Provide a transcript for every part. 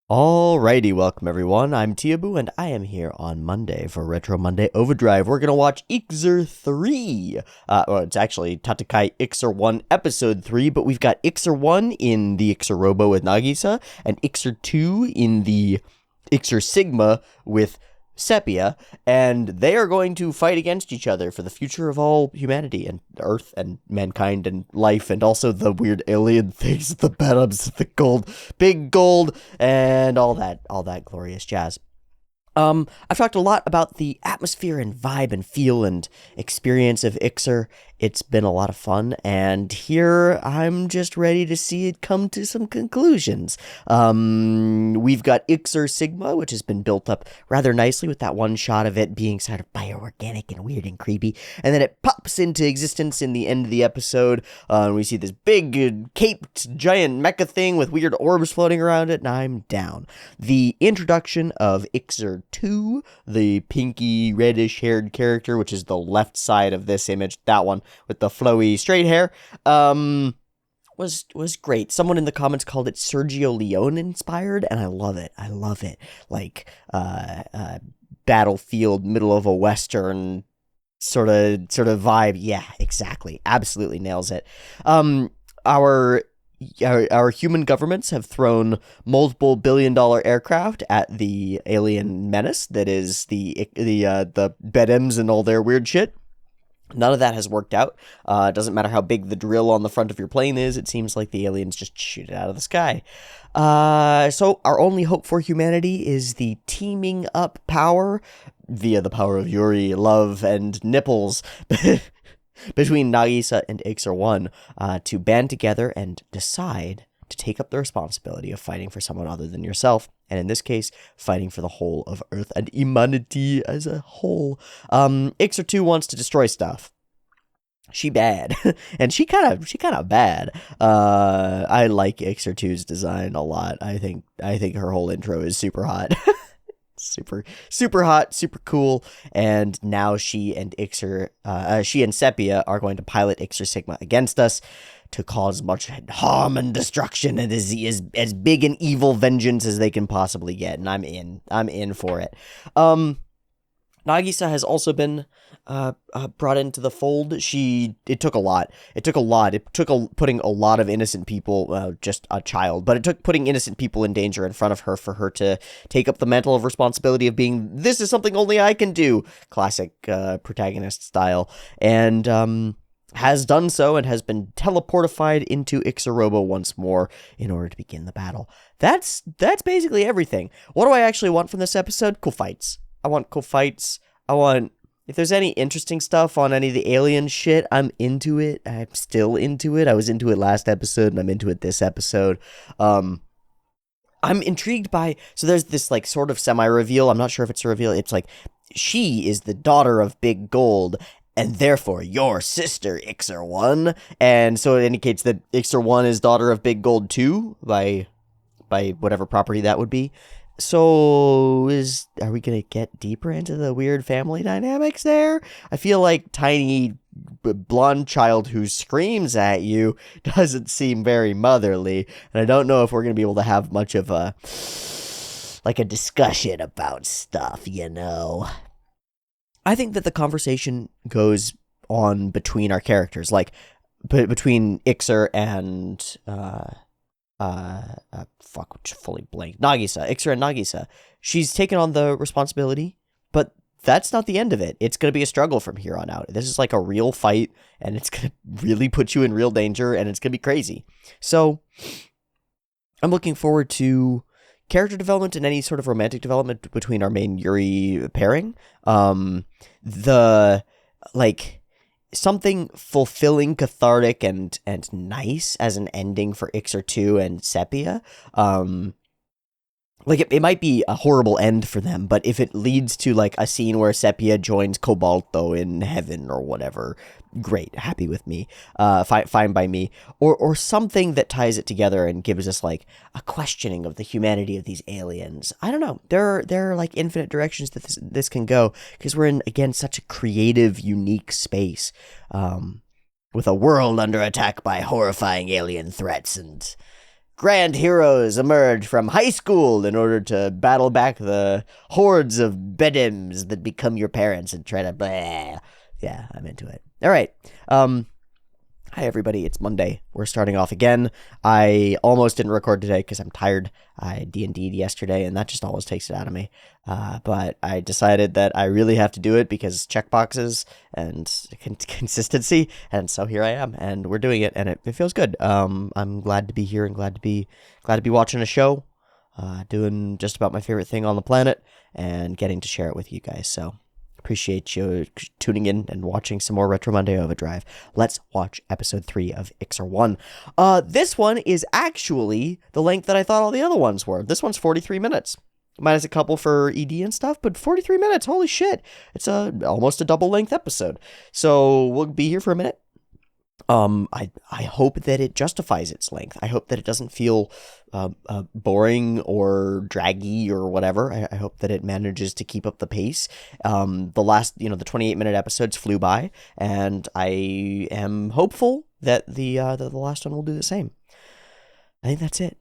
Alrighty, welcome everyone. I'm Teeaboo, and I am here on Monday for Retro Monday OVAdrive. We're gonna watch Iczer 3. Well, it's actually Tatakae Iczer 1 Episode 3, but we've got Iczer 1 in the Iczer Robo with Nagisa, and Iczer 2 in the Iczer Sigma with Sepia, and they are going to fight against each other for the future of all humanity and Earth and mankind and life, and also the weird alien things, the Bottoms, the gold, big gold, and all that glorious jazz. I've talked a lot about the atmosphere and vibe and feel and experience of Iczer. It's been a lot of fun, and here I'm just ready to see it come to some conclusions. We've got Iczer Sigma, which has been built up rather nicely with that one shot of it being sort of bioorganic and weird and creepy, and then it pops into existence in the end of the episode, and we see this big, caped, giant mecha thing with weird orbs floating around it, and I'm down. The introduction of Iczer 2, the pinky reddish haired character, which is the left side of this image, that one with the flowy straight hair, was great. Someone in the comments called it Sergio Leone inspired, and I love it. Like battlefield, middle of a western sort of vibe. Yeah, exactly. Absolutely nails it. Our human governments have thrown multiple billion-dollar aircraft at the alien menace that is the Bedems and all their weird shit. None of that has worked out. It doesn't matter how big the drill on the front of your plane is. It seems like the aliens just shoot it out of the sky. So our only hope for humanity is the teaming up power via the power of Yuri, love, and nipples between Nagisa and Iczer 1 to band together and decide to take up the responsibility of fighting for someone other than yourself, and in this case, fighting for the whole of Earth and humanity as a whole. Iczer 2 wants to destroy stuff. She bad, and she kind of bad. I like Iczer 2's design a lot. I think her whole intro is super hot. Super hot, super cool, and now she and Sepia are going to pilot Iczer Sigma against us to cause much harm and destruction, and as big an evil vengeance as they can possibly get, and I'm in for it. Nagisa has also been brought into the fold. It took a lot. It took putting a lot of innocent people, just a child, but it took putting innocent people in danger in front of her for her to take up the mantle of responsibility of being, this is something only I can do, classic protagonist style, and has done so and has been teleportified into Iczer Robo once more in order to begin the battle. That's basically everything. What do I actually want from this episode? Cool fights. I want cool fights. If there's any interesting stuff on any of the alien shit, I'm into it. I'm still into it. I was into it last episode, and I'm into it this episode. I'm intrigued by, so there's this like sort of semi-reveal. I'm not sure if it's a reveal. It's like, she is the daughter of Big Gold, and therefore your sister, Iczer 1. And so it indicates that Iczer 1 is daughter of Big Gold 2 by whatever property that would be. So are we going to get deeper into the weird family dynamics there? I feel like tiny blonde child who screams at you doesn't seem very motherly, and I don't know if we're going to be able to have much of a discussion about stuff, you know. I think that the conversation goes on between our characters, like between Iczer and fully blanked. Iczer and Nagisa. She's taken on the responsibility, but that's not the end of it. It's going to be a struggle from here on out. This is like a real fight, and it's going to really put you in real danger, and it's going to be crazy. So I'm looking forward to character development and any sort of romantic development between our main Yuri pairing. Something fulfilling, cathartic, and nice as an ending for Iczer 2 and Sepia. It might be a horrible end for them, but if it leads to like a scene where Sepia joins Cobalto in heaven or whatever, great, happy with me, fine by me, or something that ties it together and gives us like a questioning of the humanity of these aliens. I don't know. There are like infinite directions that this can go, because we're in, again, such a creative, unique space, with a world under attack by horrifying alien threats, and grand heroes emerge from high school in order to battle back the hordes of Bedims that become your parents and try to blah. Yeah, I'm into it. All right. Hi, everybody. It's Monday. We're starting off again. I almost didn't record today because I'm tired. I D&D'd yesterday, and that just always takes it out of me. But I decided that I really have to do it because checkboxes and consistency, and so here I am, and we're doing it, and it feels good. I'm glad to be here and glad to be watching a show, doing just about my favorite thing on the planet, and getting to share it with you guys. So appreciate you tuning in and watching some more Retro Monday OVAdrive. Let's watch episode 3 of Iczer 1. This one is actually the length that I thought all the other ones were. This one's 43 minutes. Minus a couple for ED and stuff, but 43 minutes, holy shit. It's almost a double length episode. So we'll be here for a minute. I hope that it justifies its length. I hope that it doesn't feel boring or draggy or whatever. I hope that it manages to keep up the pace. The last, the 28-minute episodes flew by, and I am hopeful that the last one will do the same. I think that's it.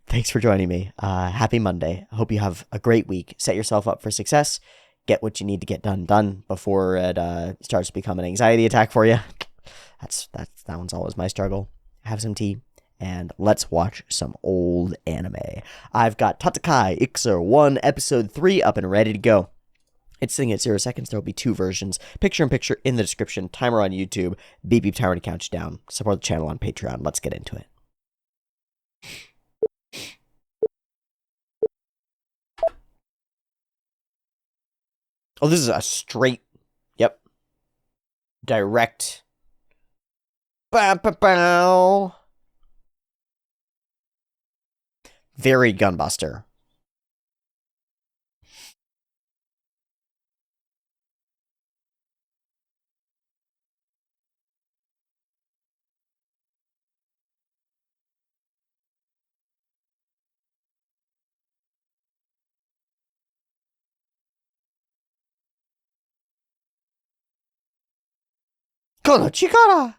Thanks for joining me. Happy Monday. I hope you have a great week. Set yourself up for success. Get what you need to get done before it starts to become an anxiety attack for you. That one's always my struggle. Have some tea, and let's watch some old anime. I've got Tatakae Iczer 1 episode 3 up and ready to go. It's sitting at 0 seconds. There will be 2 versions. Picture-in-picture in the description. Timer on YouTube. Beep beep timer to count you down. Support the channel on Patreon. Let's get into it. Oh, this is a straight, yep, direct. Bow, bow, bow. Very Gunbuster. Kono Chikara!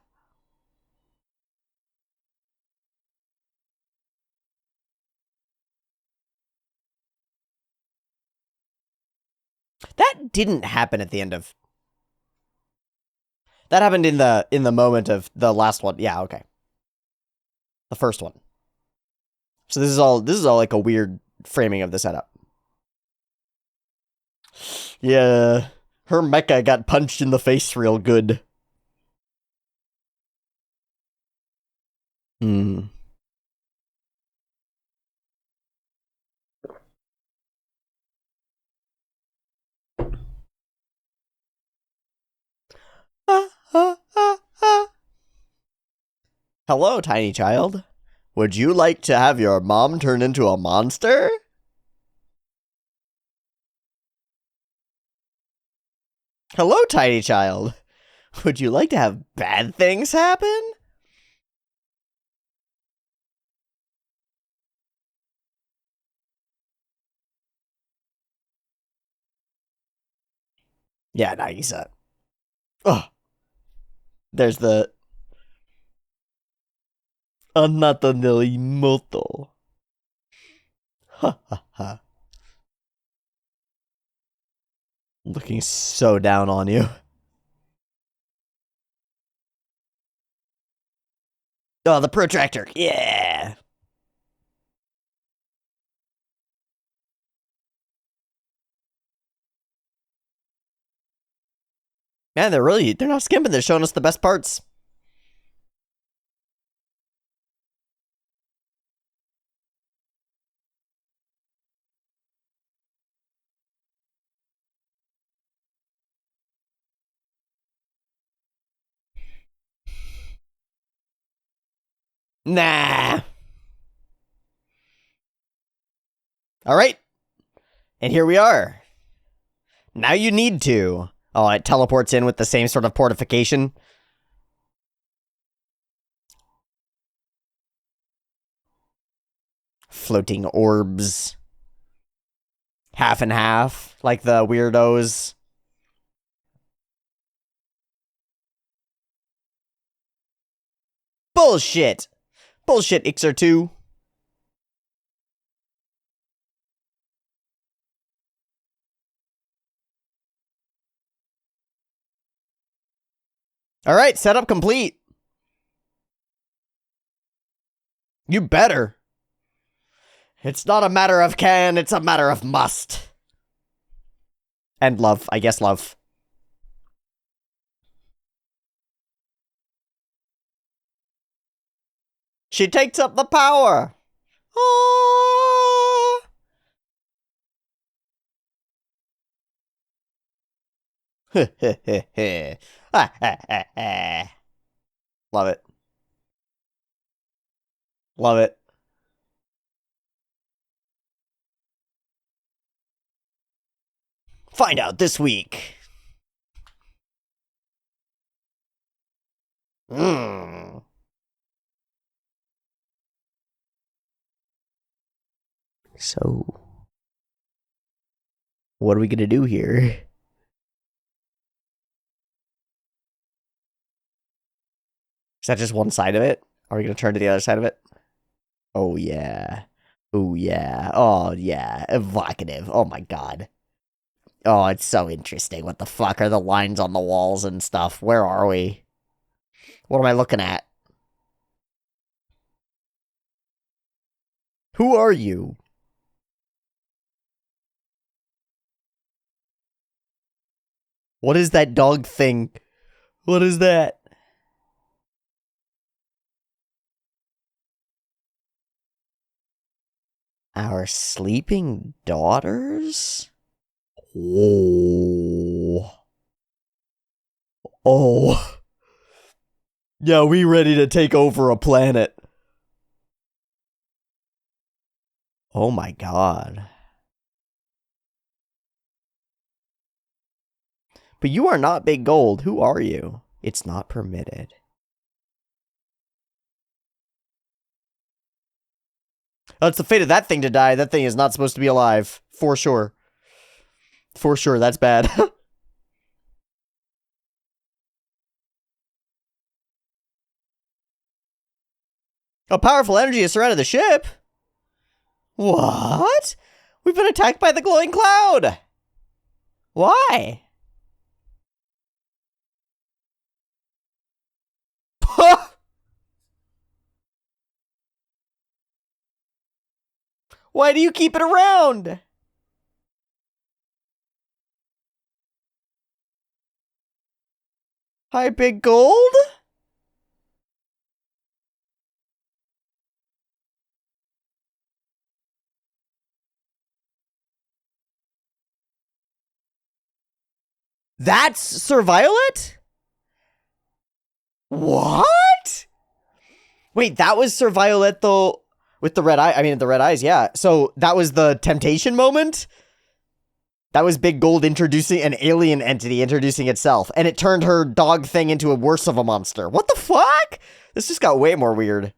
That didn't happen at the end of... That happened in the moment of the last one. Yeah, okay. The first one. So this is all like a weird framing of the setup. Yeah, her mecha got punched in the face real good. Hmm. Hello, tiny child. Would you like to have your mom turn into a monster? Hello, tiny child. Would you like to have bad things happen? Yeah, Nagisa. Oh, there's the... Anata no imoto. Ha ha ha. Looking so down on you. Oh, the protractor. Yeah. Man, they're not skimping. They're showing us the best parts. Nah. All right. And here we are. Now you need to. Oh, it teleports in with the same sort of portification. Floating orbs. Half and half, like the weirdos. Bullshit. Bullshit, Iczer 2. All right, setup complete. You better. It's not a matter of can, it's a matter of must. And love, I guess love. She takes up the power. Ah. Love it. Love it. Find out this week. Mm. So, what are we gonna do here? Is that just one side of it? Are we gonna turn to the other side of it? Oh yeah. Oh yeah. Oh yeah. Evocative. Oh my god. Oh, it's so interesting. What the fuck are the lines on the walls and stuff? Where are we? What am I looking at? Who are you? What is that dog thing? What is that? Our sleeping daughters? Oh. Oh. Yeah, we ready to take over a planet. Oh my god. But you are not Big Gold. Who are you? It's not permitted. Oh, it's the fate of that thing to die. That thing is not supposed to be alive. For sure. For sure, that's bad. A powerful energy has surrounded the ship. What? We've been attacked by the glowing cloud. Why? Why do you keep it around? Hi, Big Gold? That's Sir Violet? What? Wait, that was Sir Violet, though, with the red eye. I mean, the red eyes, yeah. So that was the temptation moment? That was Big Gold introducing an alien entity, introducing itself. And it turned her dog thing into a worse of a monster. What the fuck? This just got way more weird.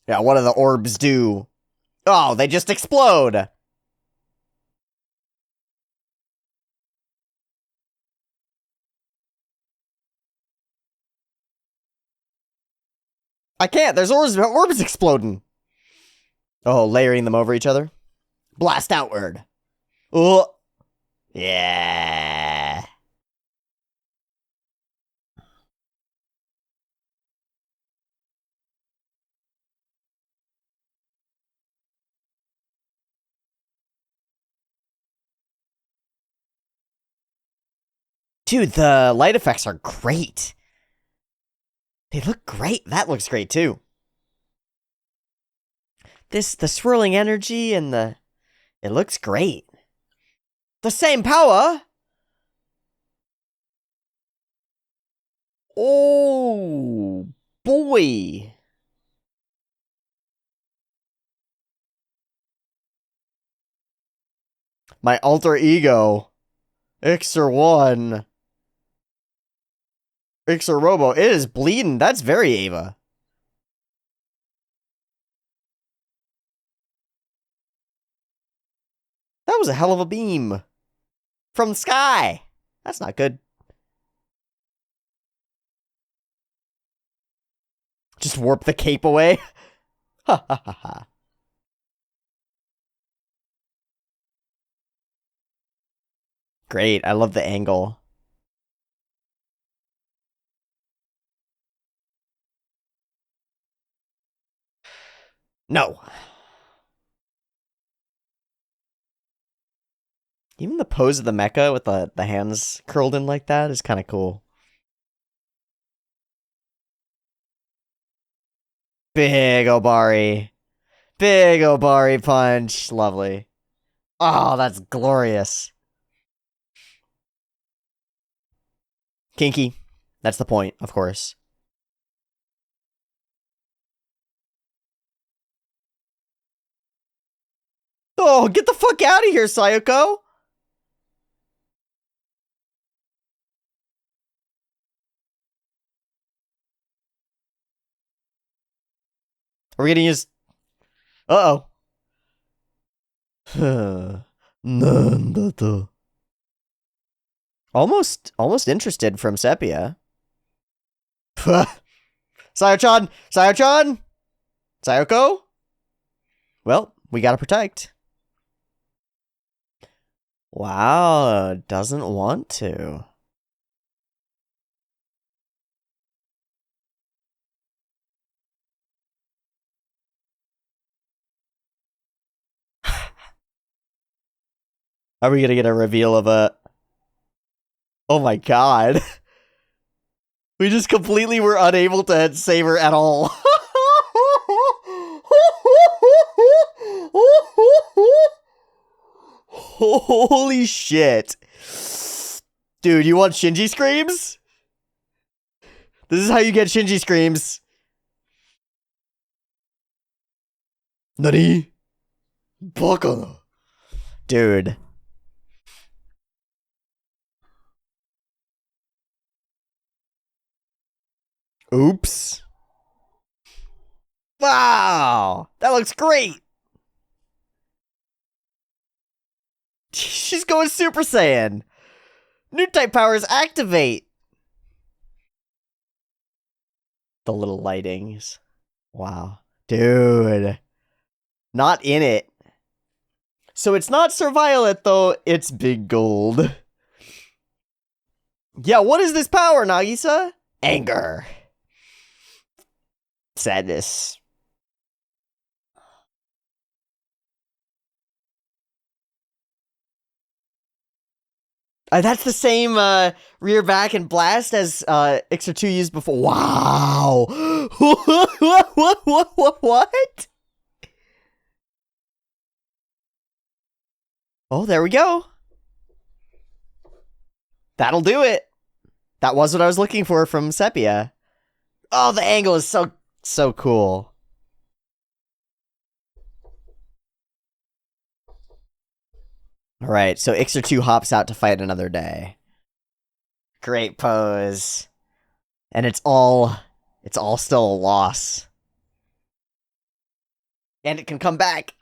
Yeah, what do the orbs do? Oh, they just explode. I can't. There's orbs exploding. Oh, layering them over each other. Blast outward. Oh. Yeah. Dude, the light effects are great. They look great. That looks great, too. The swirling energy and it looks great. The same power? Oh, boy. My alter ego. Iczer 1. Iczer Robo. It is bleeding. That's very Ava. That was a hell of a beam. From the sky. That's not good. Just warp the cape away. Ha ha ha ha. Great. I love the angle. No. Even the pose of the mecha with the hands curled in like that is kind of cool. Big Obari. Big Obari punch. Lovely. Oh, that's glorious. Kinky. That's the point, of course. Oh, get the fuck out of here, Sayoko! Are we gonna use... Uh-oh. Almost interested from Sepia. Sayo-chan! Sayo-chan! Sayoko? Well, we gotta protect. Wow, doesn't want to. Are we gonna get a reveal of a... Oh my god. We just completely were unable to save her at all. Holy shit. Dude, you want Shinji screams? This is how you get Shinji screams. Nani? Baka. Dude. Oops. Wow. That looks great. She's going Super Saiyan. New type powers activate. The little lightings. Wow. Dude. Not in it. So it's not Sir Violet, though. It's Big Gold. Yeah, what is this power, Nagisa? Anger. Sadness. That's the same rear back and blast as Iczer 2 used before. Wow. What? Oh, there we go. That'll do it. That was what I was looking for from Sepia. Oh, the angle is so cool. All right, so Iczer 2 hops out to fight another day. Great pose. And it's all still a loss. And it can come back.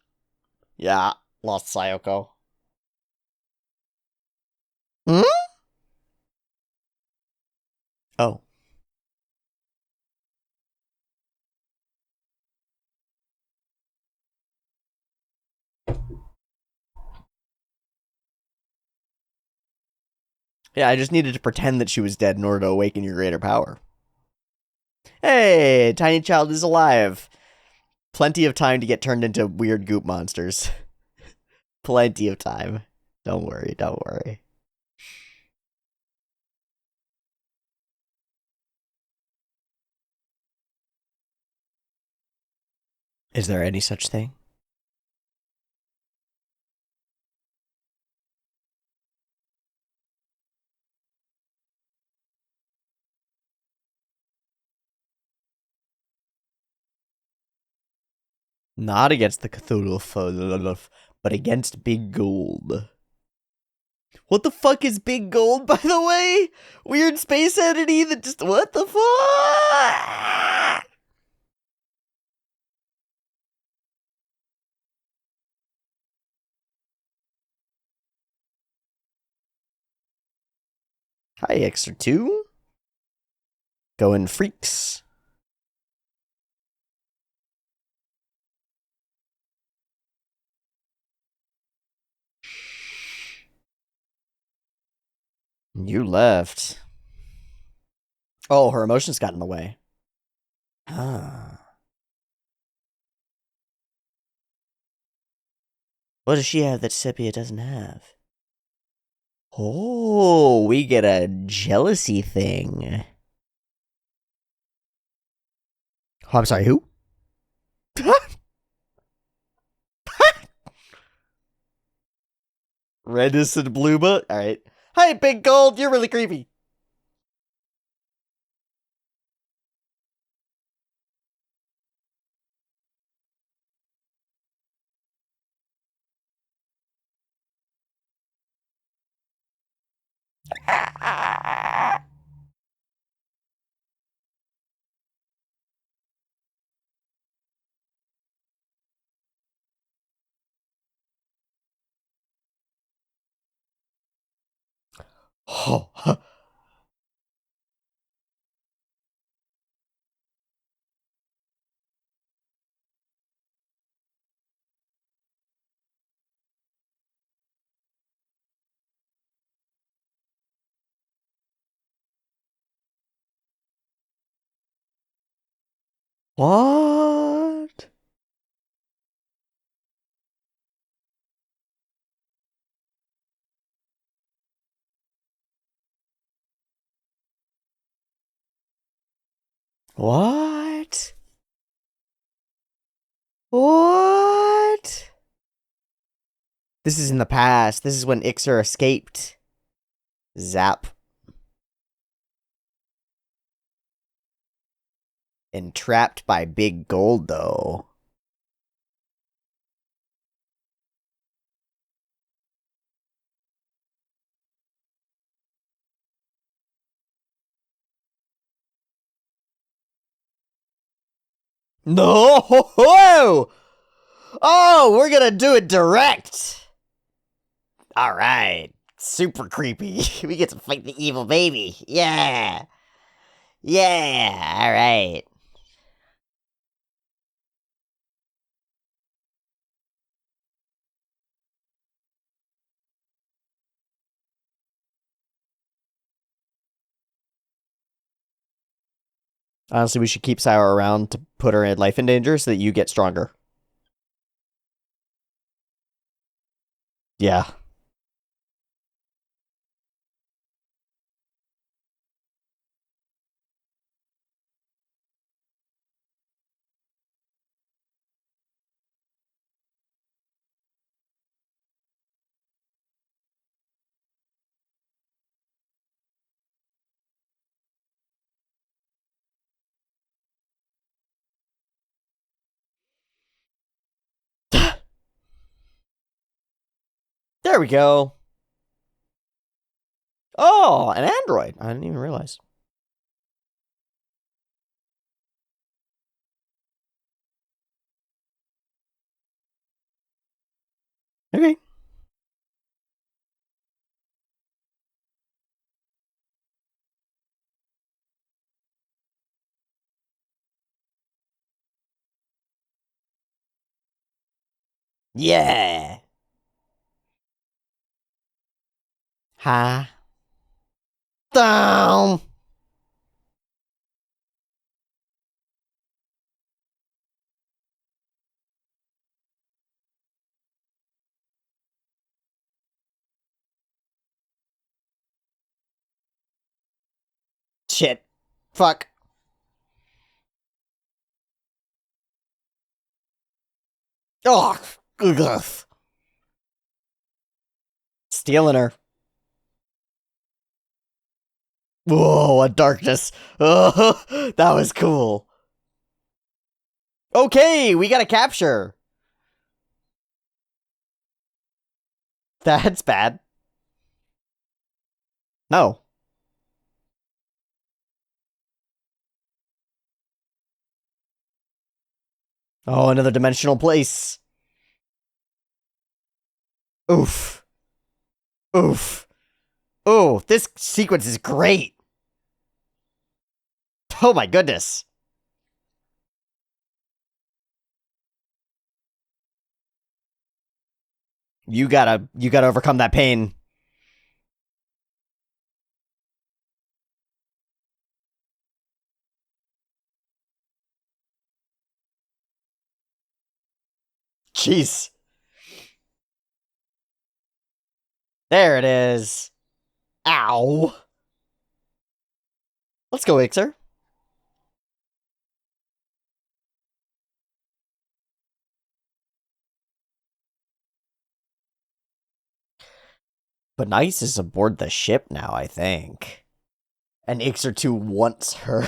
Yeah, lost Sayoko. Hmm? Oh. Yeah, I just needed to pretend that she was dead in order to awaken your greater power. Hey, tiny child is alive. Plenty of time to get turned into weird goop monsters. Plenty of time. Don't worry, don't worry. Is there any such thing? Not against the Cthulhu, but against Big Gold. What the fuck is Big Gold, by the way? Weird space entity that just... What the fuck? Hi, Iczer 2. Going freaks. You left. Oh, her emotions got in the way. Ah. What does she have that Sepia doesn't have? Oh, we get a jealousy thing. Oh, I'm sorry, who? Redis and Bluma? Alright. Hi, Big Gold, you're really creepy. Oh. What? What? What? This is in the past. This is when Iczer escaped. Zap. Entrapped by Big Gold, though. No! Whoa! Oh, we're gonna do it direct! Alright. Super creepy. We get to fight the evil baby. Yeah! Yeah! Alright. Honestly, we should keep Sour around to put her life in danger so that you get stronger. Yeah. There we go. Oh, an android. I didn't even realize. Okay. Yeah. Ha. Down. Shit. Fuck. Oh. Ugh. Stealing her. Whoa, a darkness. Oh, that was cool. Okay, we got a capture. That's bad. No. Oh, another dimensional place. Oof. Oof. Oh, this sequence is great. Oh my goodness. You gotta overcome that pain. Jeez. There it is. Ow. Let's go, Iczer. But Nice is aboard the ship now, I think. And Iczer 2 wants her,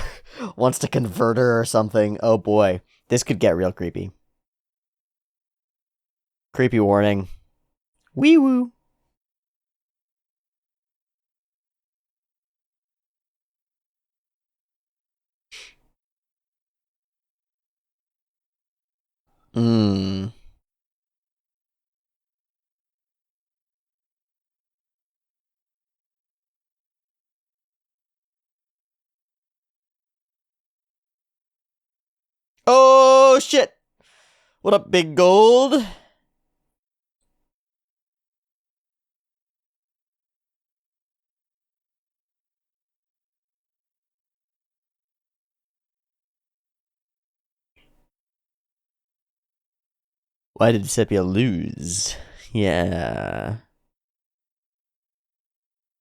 wants to convert her or something. Oh boy, this could get real creepy. Creepy warning. Wee woo. Mmm. Oh shit. What up, big gold? Why did Sepia lose? Yeah.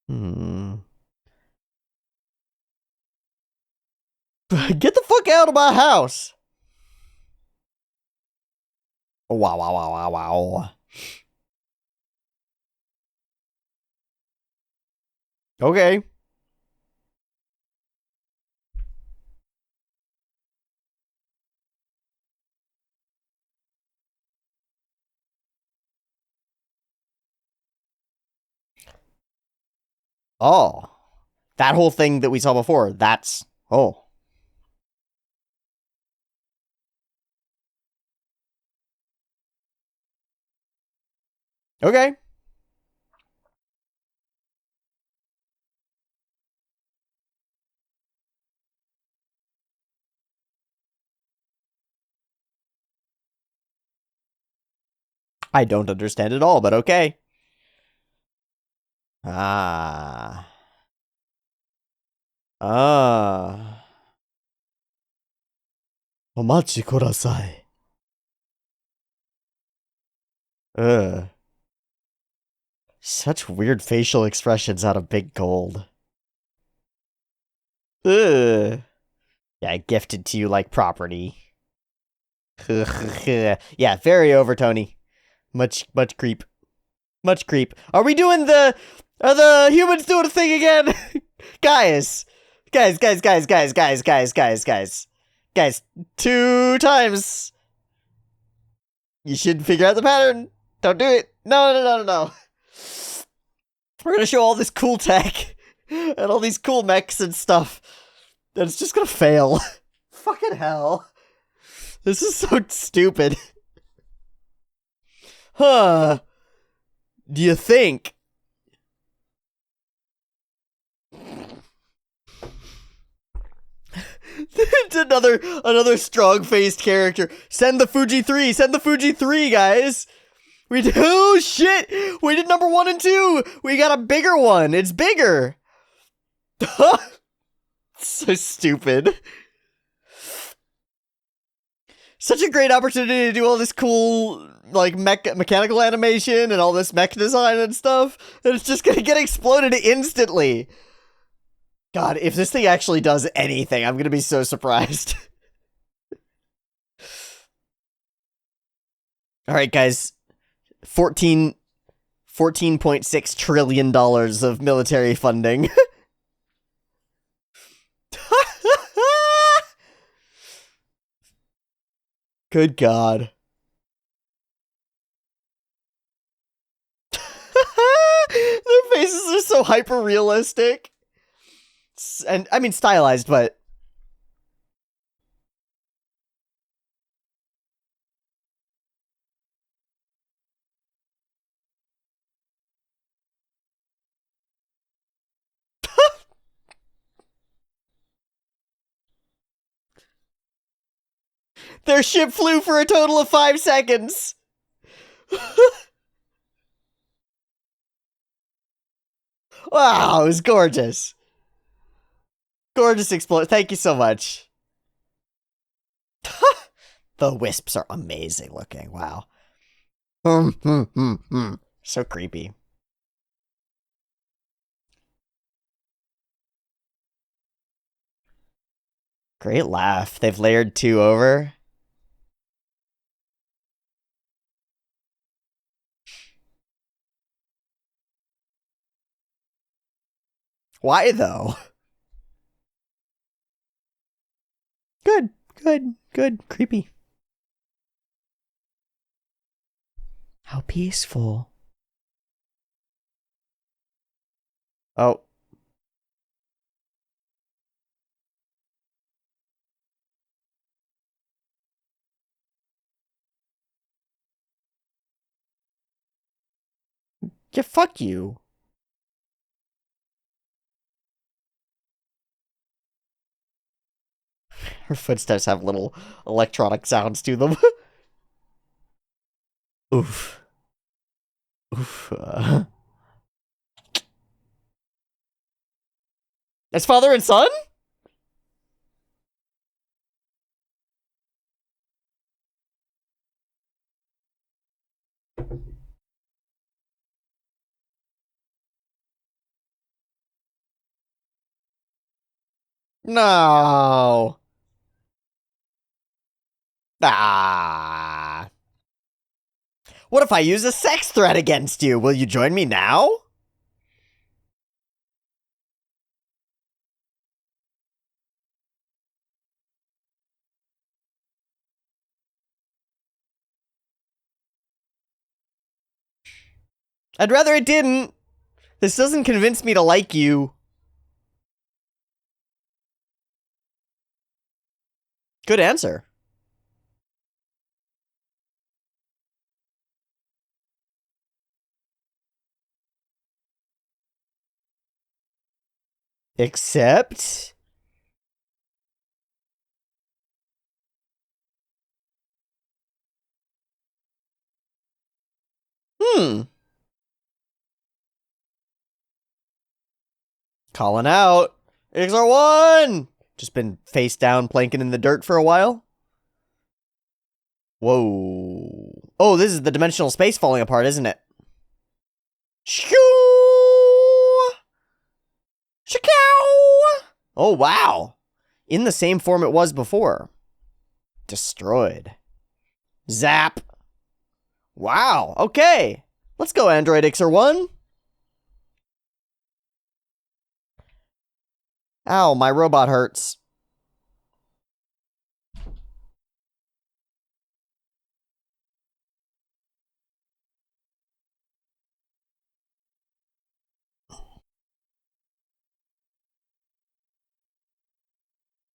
Hmm. Get the fuck out of my house! Wow, wow, wow, wow, wow. Okay. Oh. That whole thing that we saw before, that's... Oh. Okay. I don't understand it all, but okay. Ah. Ah. Omachi kurasai. Ugh. Such weird facial expressions out of Big Gold. Ugh. Yeah, gifted to you like property. Yeah, very overtony. Much creep. Much creep. Are we doing the... Are the humans doing a thing again? Guys. Guys. Guys, 2 times. You should figure out the pattern. Don't do it. No. We're gonna show all this cool tech and all these cool mechs and stuff. And it's just gonna fail. Fucking hell. This is so stupid. Huh. Do you think? another strong-faced character. Send the Fuji 3. Send the Fuji 3, guys. We do. Oh, shit. We did number 1 and 2. We got a bigger one. It's bigger. So stupid. Such a great opportunity to do all this cool, like, mechanical animation and all this mech design and stuff. And it's just gonna get exploded instantly. God, if this thing actually does anything, I'm gonna be so surprised. Alright, guys. $14.6 trillion of military funding. Good God. Their faces are so hyper realistic. And I mean stylized, but their ship flew for a total of 5 seconds. Wow, it was gorgeous. Gorgeous explosion. Thank you so much. The wisps are amazing looking. Wow. So creepy. Great laugh. They've layered 2 over. Why, though? Good, good, good. Creepy. How peaceful. Oh. Yeah, fuck you. Her footsteps have little electronic sounds to them. Oof. Oof. As father and son? No. Ah. What if I use a sex threat against you? Will you join me now? I'd rather it didn't. This doesn't convince me to like you. Good answer. Except... Hmm. Calling out. Iczer 1! Just been face down planking in the dirt for a while. Whoa. Oh, this is the dimensional space falling apart, isn't it? Shoo! Shikow! Oh, wow. In the same form it was before. Destroyed. Zap. Wow, okay. Let's go, Android Iczer 1. Ow, my robot hurts.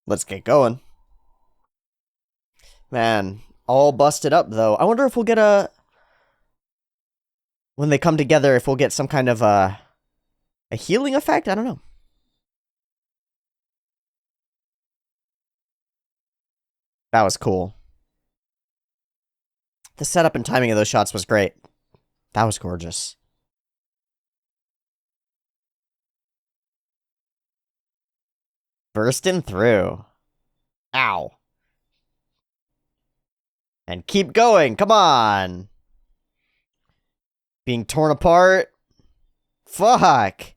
Let's get going. Man, all busted up, though. I wonder if we'll get a... When they come together, if we'll get some kind of a healing effect? I don't know. That was cool. The setup and timing of those shots was great. That was gorgeous. Bursting through. Ow. And keep going, come on! Being torn apart? Fuck!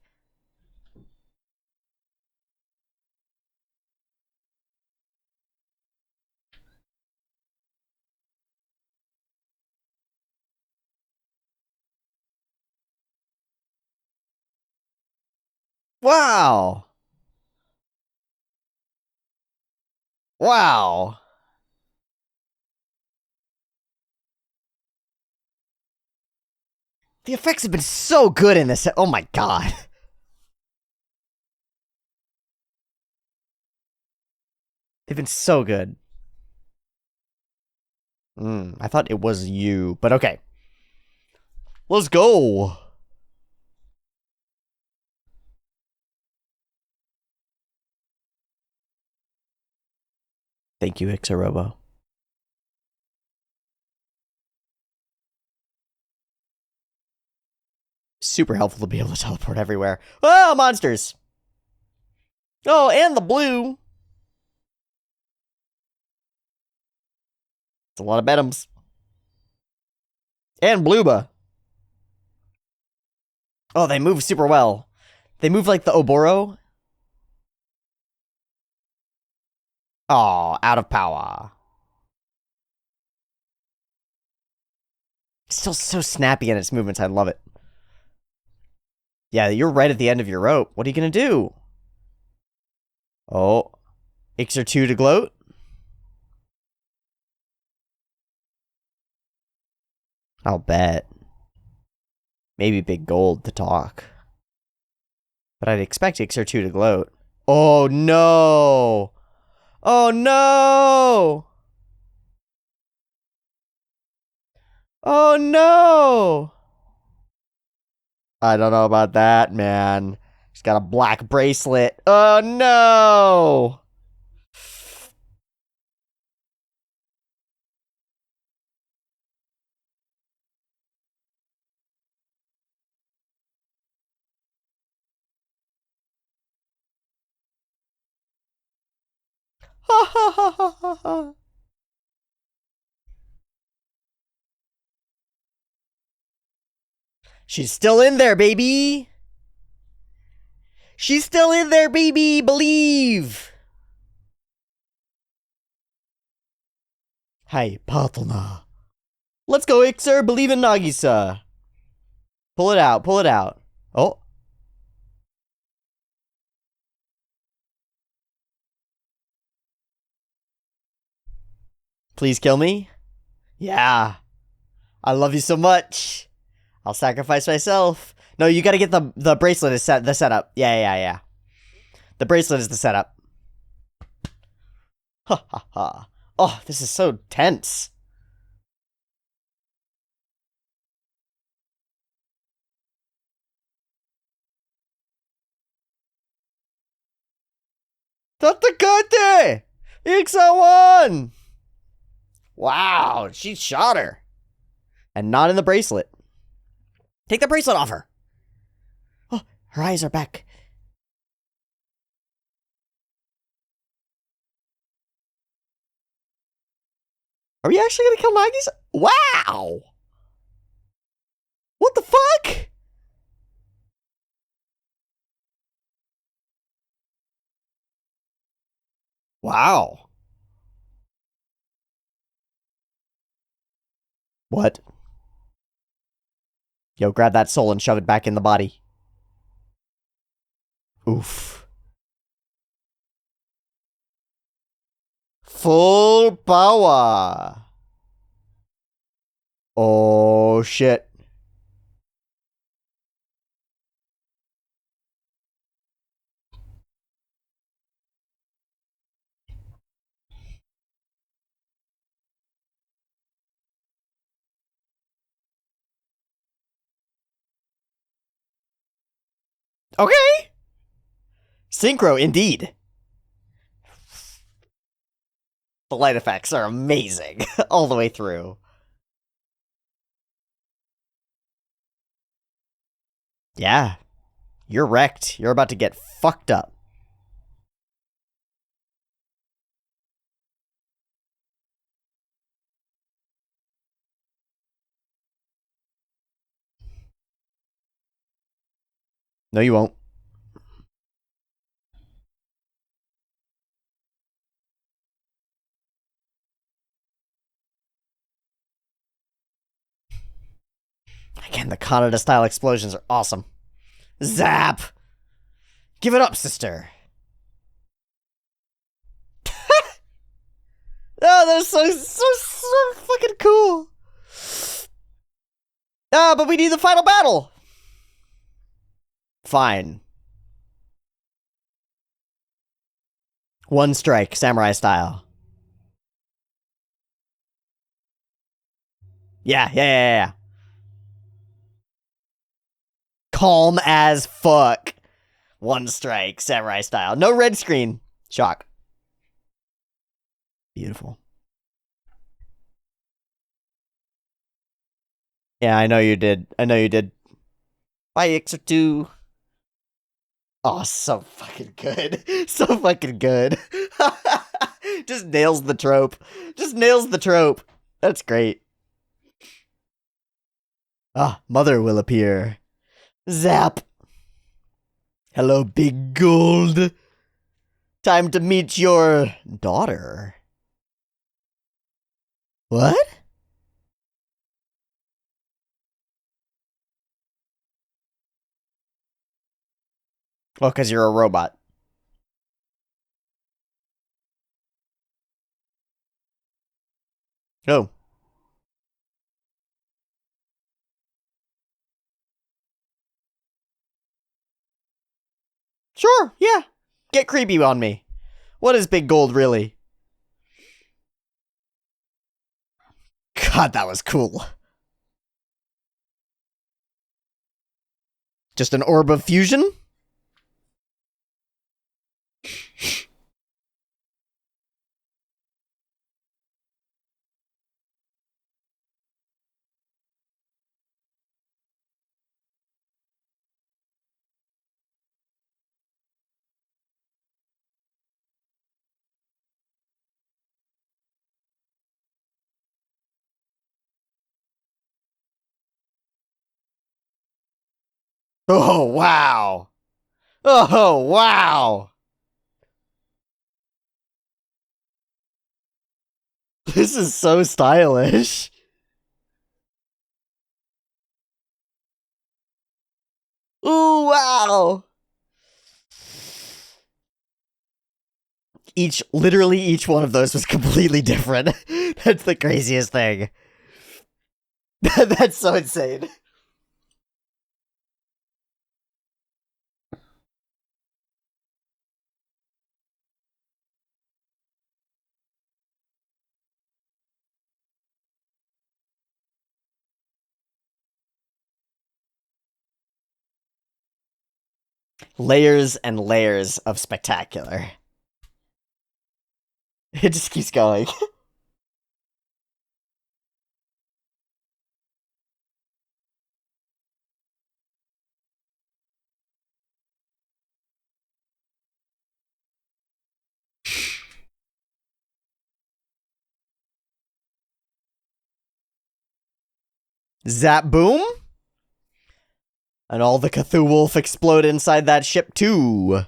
Wow! Wow! The effects have been so good in this. Oh my god. They've been so good. I thought it was you, but okay. Let's go. Thank you, Ixarobo. Super helpful to be able to teleport everywhere. Oh, monsters! Oh, and the blue. It's a lot of Bedims. And Bluba. Oh, they move super well. They move like the Oboro. Oh, out of power. Still so snappy in its movements. I love it. Yeah, you're right at the end of your rope. What are you gonna do? Oh, Iczer 2 to gloat. I'll bet. Maybe big gold to talk. But I'd expect Iczer 2 to gloat. Oh no! Oh no! Oh no! I don't know about that, man. She's got a black bracelet. Oh no! Ha ha ha ha ha ha. She's still in there, baby! She's still in there, baby! Believe! Hey, partner. Let's go, Iczer. Believe in Nagisa. Pull it out. Pull it out. Oh. Please kill me? Yeah. I love you so much. I'll sacrifice myself. No, you gotta get the bracelet is the setup. Yeah. The bracelet is the setup. Ha ha ha. Oh, this is so tense. Tatakae! Iczer won! Wow, she shot her. And not in the bracelet. Take the bracelet off her. Oh, her eyes are back. Are we actually gonna kill Nagisa? Wow! What the fuck? Wow. What? Yo, grab that soul and shove it back in the body. Oof. Full power. Oh, shit. Okay. Synchro, indeed. The light effects are amazing. All the way through. Yeah. You're wrecked. You're about to get fucked up. No, you won't. Again, the Kaneda-style explosions are awesome. Zap! Give it up, sister. Oh, that's so fucking cool. Ah, but we need the final battle. Fine. One strike, samurai style. Yeah. Calm as fuck. One strike, samurai style. No red screen. Shock. Beautiful. Yeah, I know you did. Bye, Iczer 2. Oh, so fucking good. So fucking good. Just nails the trope. That's great. Ah, Mother will appear. Zap. Hello, big gold. Time to meet your daughter. What? Well, because you're a robot. Oh. Sure, yeah. Get creepy on me. What is Big Gold really? God, that was cool. Just an orb of fusion? Oh, wow. Oh, wow. This is so stylish. Ooh, wow. Literally each one of those was completely different. That's the craziest thing. That's so insane. Layers and layers of spectacular. It just keeps going. Zap boom? And all the Cthulhu Wolf explode inside that ship too.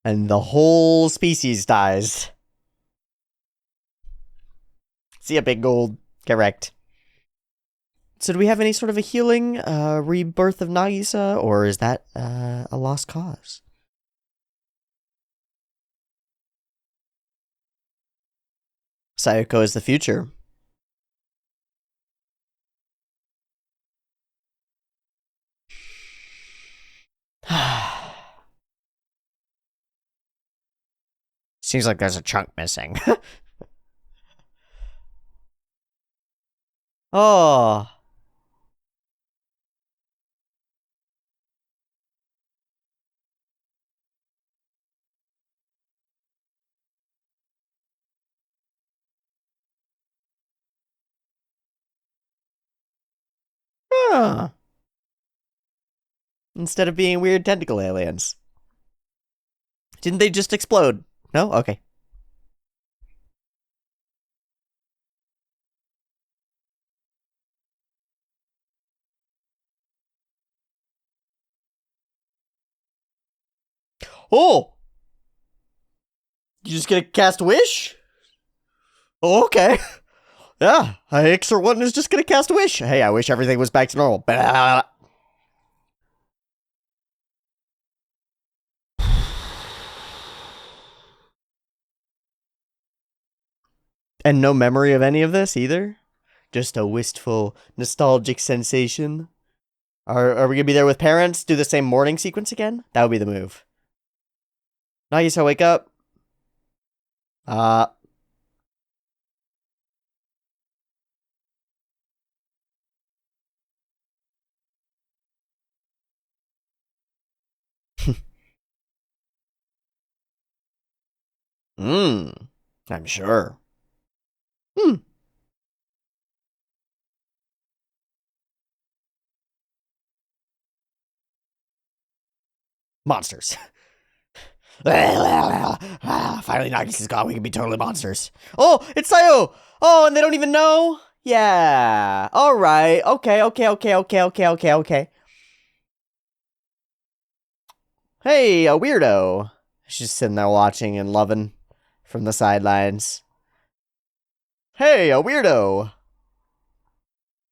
And the whole species dies. See ya, Big Gold. Correct. So do we have any sort of a healing, rebirth of Nagisa, or is that a lost cause? Sayoko is the future. Seems like there's a chunk missing. Oh. Huh. Instead of being weird tentacle aliens. Didn't they just explode? No? Okay. Oh! You just gonna cast Wish? Oh, okay. Yeah, Iczer 1 is just gonna cast Wish. Hey, I wish everything was back to normal. Blah. And no memory of any of this either? Just a wistful, nostalgic sensation? Are we gonna be there with parents? Do the same morning sequence again? That would be the move. Nagisa, wake up. Uh. Mmm. I'm sure. Hmm. Monsters. Finally, Nagisa's gone. We can be totally monsters. Oh, it's Sayo! Oh, and they don't even know? Yeah. Alright. Okay. Hey, a weirdo. She's sitting there watching and loving from the sidelines. Hey, a weirdo!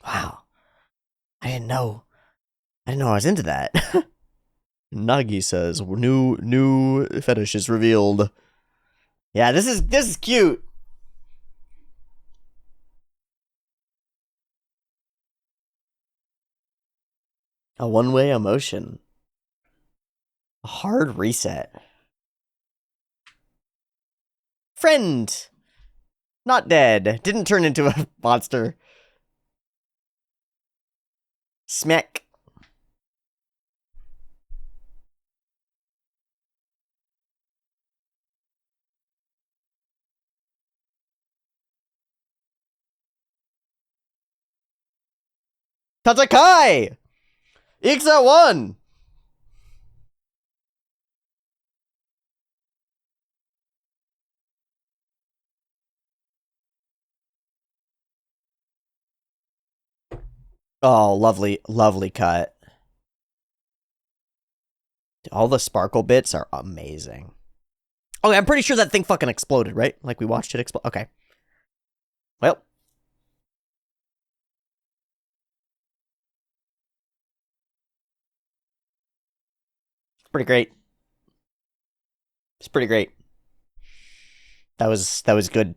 Wow. I didn't know I was into that. Nagi says, new fetish is revealed. Yeah, this is cute. A one-way emotion. A hard reset. Friend! Not dead. Didn't turn into a monster. Smack. Tatakae! Iczer won! Oh, lovely, lovely cut. All the sparkle bits are amazing. Okay, I'm pretty sure that thing fucking exploded, right? Like we watched it explode. Okay. Well. It's pretty great. It's pretty great. That was good.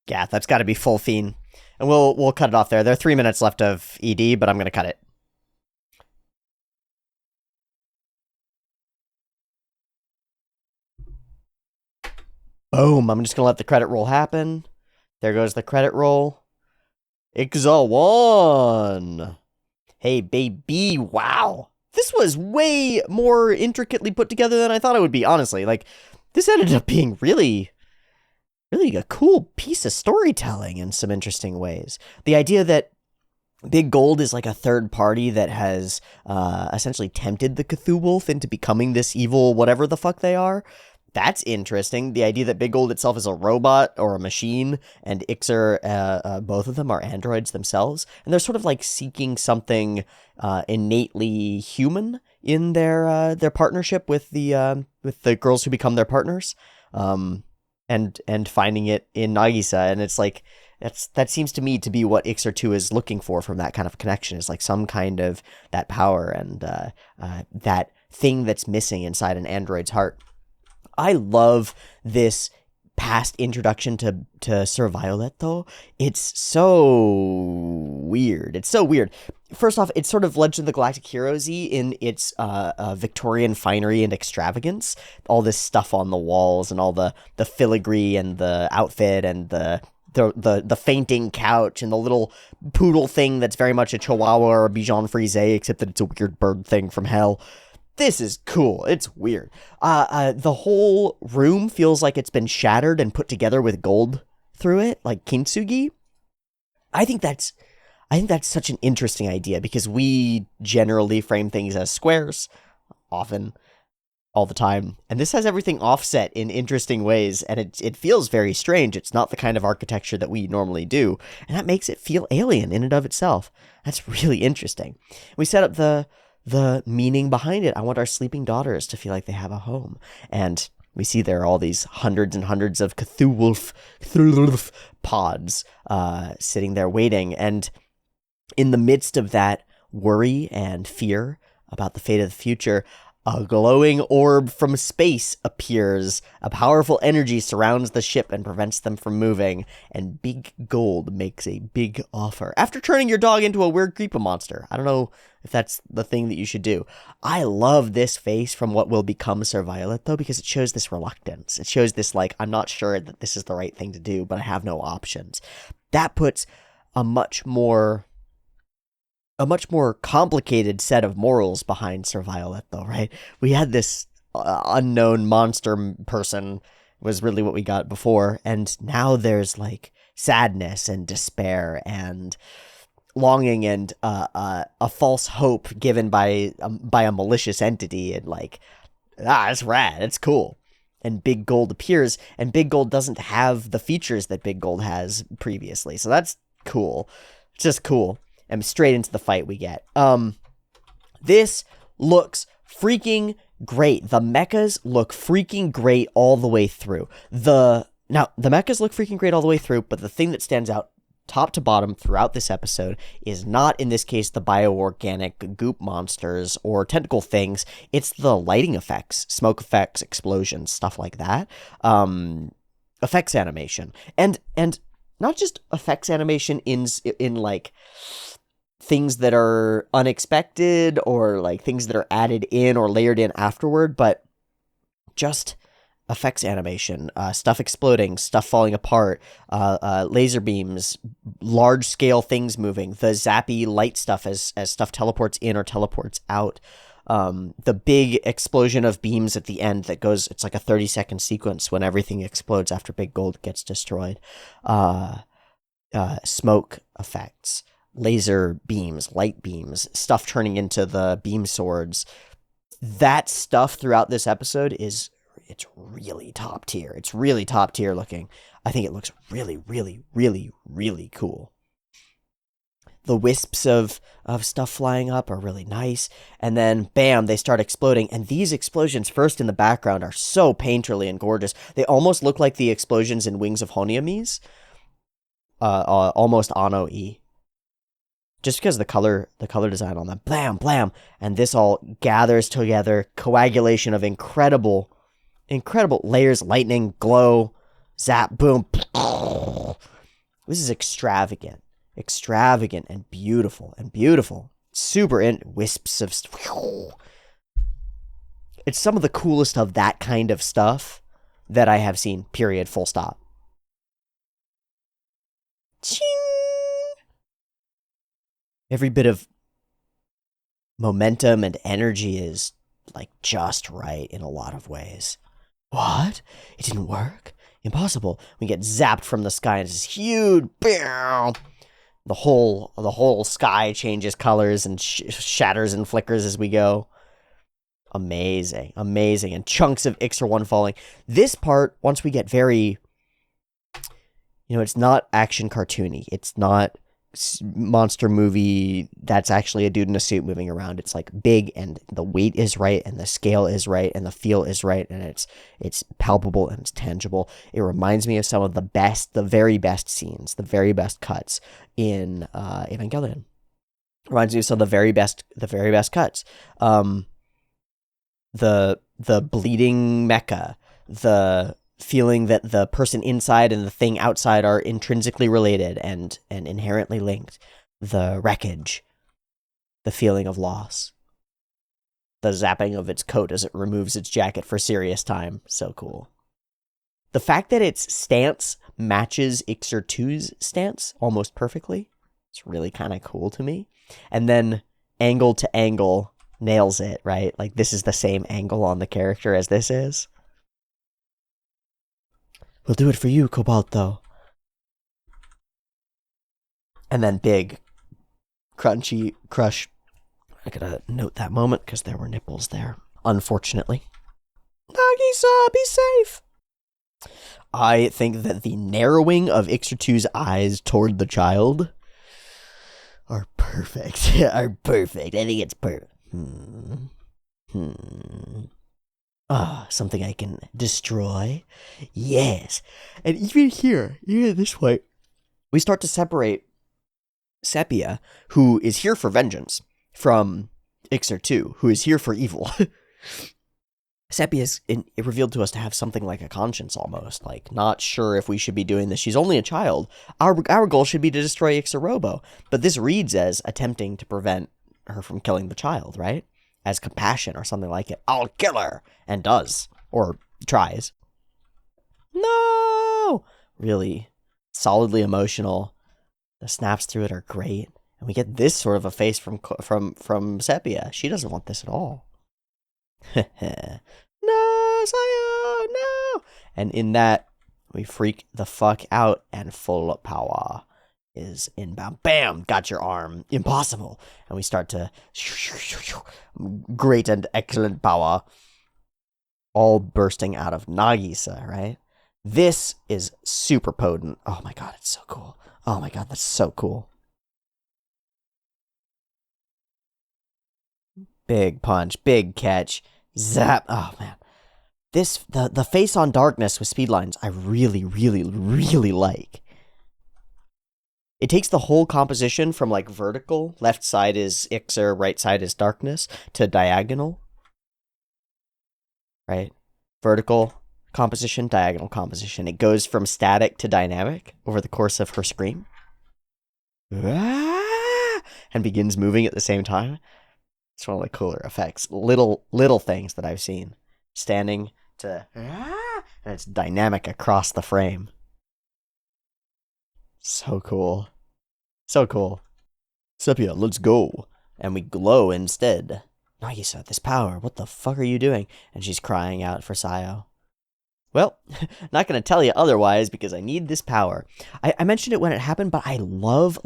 Yeah, that's got to be full fiend. And we'll cut it off there. There are 3 minutes left of ED, but I'm gonna cut it. Boom. I'm just gonna let the credit roll happen. There goes the credit roll. Iczer won. Hey, baby. Wow. This was way more intricately put together than I thought it would be, honestly. Like, this ended up being really a cool piece of storytelling in some interesting ways. The idea that Big Gold is like a third party that has essentially tempted the Cthulhu Wolf into becoming this evil whatever the fuck they are. That's interesting. The idea that Big Gold itself is a robot or a machine, and Iczer, both of them are androids themselves, and they're sort of like seeking something innately human in their partnership with the girls who become their partners, and finding it in Nagisa, and it's like that seems to me to be what Iczer 2 is looking for from that kind of connection, is like some kind of that power and that thing that's missing inside an android's heart. I love this past introduction to Sir Violet, though. It's so weird. It's so weird. First off, it's sort of Legend of the Galactic Heroes-y in its Victorian finery and extravagance. All this stuff on the walls and all the filigree and the outfit and the fainting couch and the little poodle thing that's very much a Chihuahua or a Bichon Frise, except that it's a weird bird thing from hell. This is cool. It's weird. The whole room feels like it's been shattered and put together with gold through it, like kintsugi. I think that's such an interesting idea, because we generally frame things as squares, often, all the time, and this has everything offset in interesting ways, and it feels very strange. It's not the kind of architecture that we normally do, and that makes it feel alien in and of itself. That's really interesting. We set up the meaning behind it. I want our sleeping daughters to feel like they have a home. And we see there are all these hundreds and hundreds of Cthulhu pods sitting there waiting. And in the midst of that worry and fear about the fate of the future, a glowing orb from space appears. A powerful energy surrounds the ship and prevents them from moving, and Big Gold makes a big offer. After turning your dog into a weird creeper monster. I don't know if that's the thing that you should do. I love this face from what will become Sir Violet, though, because it shows this reluctance. It shows this, like, I'm not sure that this is the right thing to do, but I have no options. That puts a much more complicated set of morals behind Sir Violet, though, right? We had this unknown monster person, was really what we got before, and now there's like sadness and despair and longing and a false hope given by a malicious entity, and like, it's rad, it's cool. and Big Gold appears, and Big Gold doesn't have the features that Big Gold has previously. So that's cool. It's just cool. And straight into the fight we get. This looks freaking great. The mechas look freaking great all the way through. The mechas look freaking great all the way through, but the thing that stands out top to bottom throughout this episode is not, in this case, the bioorganic goop monsters or tentacle things. It's the lighting effects, smoke effects, explosions, stuff like that. Effects animation. And not just effects animation in like things that are unexpected or like things that are added in or layered in afterward, but just effects animation, stuff exploding, stuff falling apart, laser beams, large scale things moving, the zappy light stuff as stuff teleports in or teleports out, the big explosion of beams at the end that goes, it's like a 30-second sequence when everything explodes after Big Gold gets destroyed, smoke effects, laser beams, light beams, stuff turning into the beam swords. That stuff throughout this episode it's really top tier. It's really top tier looking. I think it looks really, really, really, really cool. The wisps of stuff flying up are really nice. And then, bam, they start exploding. And these explosions first in the background are so painterly and gorgeous. They almost look like the explosions in Wings of Honiamis. Almost Ano-E. Just because the color design on them. Blam, blam. And this all gathers together. Coagulation of incredible layers, lightning, glow, zap, boom. This is extravagant and beautiful. Super in wisps of it's some of the coolest of that kind of stuff that I have seen, period, full stop. Ching! Every bit of momentum and energy is like just right in a lot of ways. What? It didn't work? Impossible. We get zapped from the sky and it's huge. Bam! The whole sky changes colors and shatters and flickers as we go. Amazing. And chunks of Iczer 1 falling. This part, once we get very, it's not action cartoony. It's not monster movie that's actually a dude in a suit moving around. It's like big, and the weight is right, and the scale is right, and the feel is right, and it's palpable and it's tangible. It reminds me of some of the very best scenes, the very best cuts in Evangelion. Reminds me of some of the very best cuts. The bleeding mecha, the feeling that the person inside and the thing outside are intrinsically related and inherently linked. The wreckage. The feeling of loss. The zapping of its coat as it removes its jacket for serious time. So cool. The fact that its stance matches Iczer 2's stance almost perfectly. It's really kind of cool to me. And then angle to angle nails it, right? Like this is the same angle on the character as this is. We'll do it for you, Cobalto. And then big, crunchy crush. I gotta note that moment because there were nipples there, unfortunately. Nagisa, be safe! I think that the narrowing of Iczer 2's eyes toward the child are perfect. I think it's perfect. Something I can destroy? Yes. And even this way, we start to separate Sepia, who is here for vengeance, from Iczer 2, who is here for evil. Sepia is revealed to us to have something like a conscience almost, like not sure if we should be doing this. She's only a child. Our goal should be to destroy Iczer Robo, but this reads as attempting to prevent her from killing the child, right? As compassion or something like it. I'll kill her! And does. Or tries. No! Really solidly emotional. The snaps through it are great. And we get this sort of a face from Sepia. She doesn't want this at all. No, Sayo, no! And in that, we freak the fuck out and full power is inbound. Bam! Got your arm. Impossible. And we start to great and excellent power. all bursting out of Nagisa, right? This is super potent. Oh my god, it's so cool. Oh my god, that's so cool. Big punch, big catch, zap. Oh man. The face on darkness with speed lines, I really, really, really like. It takes the whole composition from like vertical, left side is Iczer, right side is darkness, to diagonal. Right? Vertical composition, diagonal composition. It goes from static to dynamic over the course of her scream. And begins moving at the same time. It's one of the cooler effects. Little things that I've seen. Standing to and it's dynamic across the frame. So cool. So cool. Sepia, let's go. And we glow instead. Nagisa, this power, what the fuck are you doing? And she's crying out for Sayo. Well, not going to tell you otherwise because I need this power. I mentioned it when it happened, but I love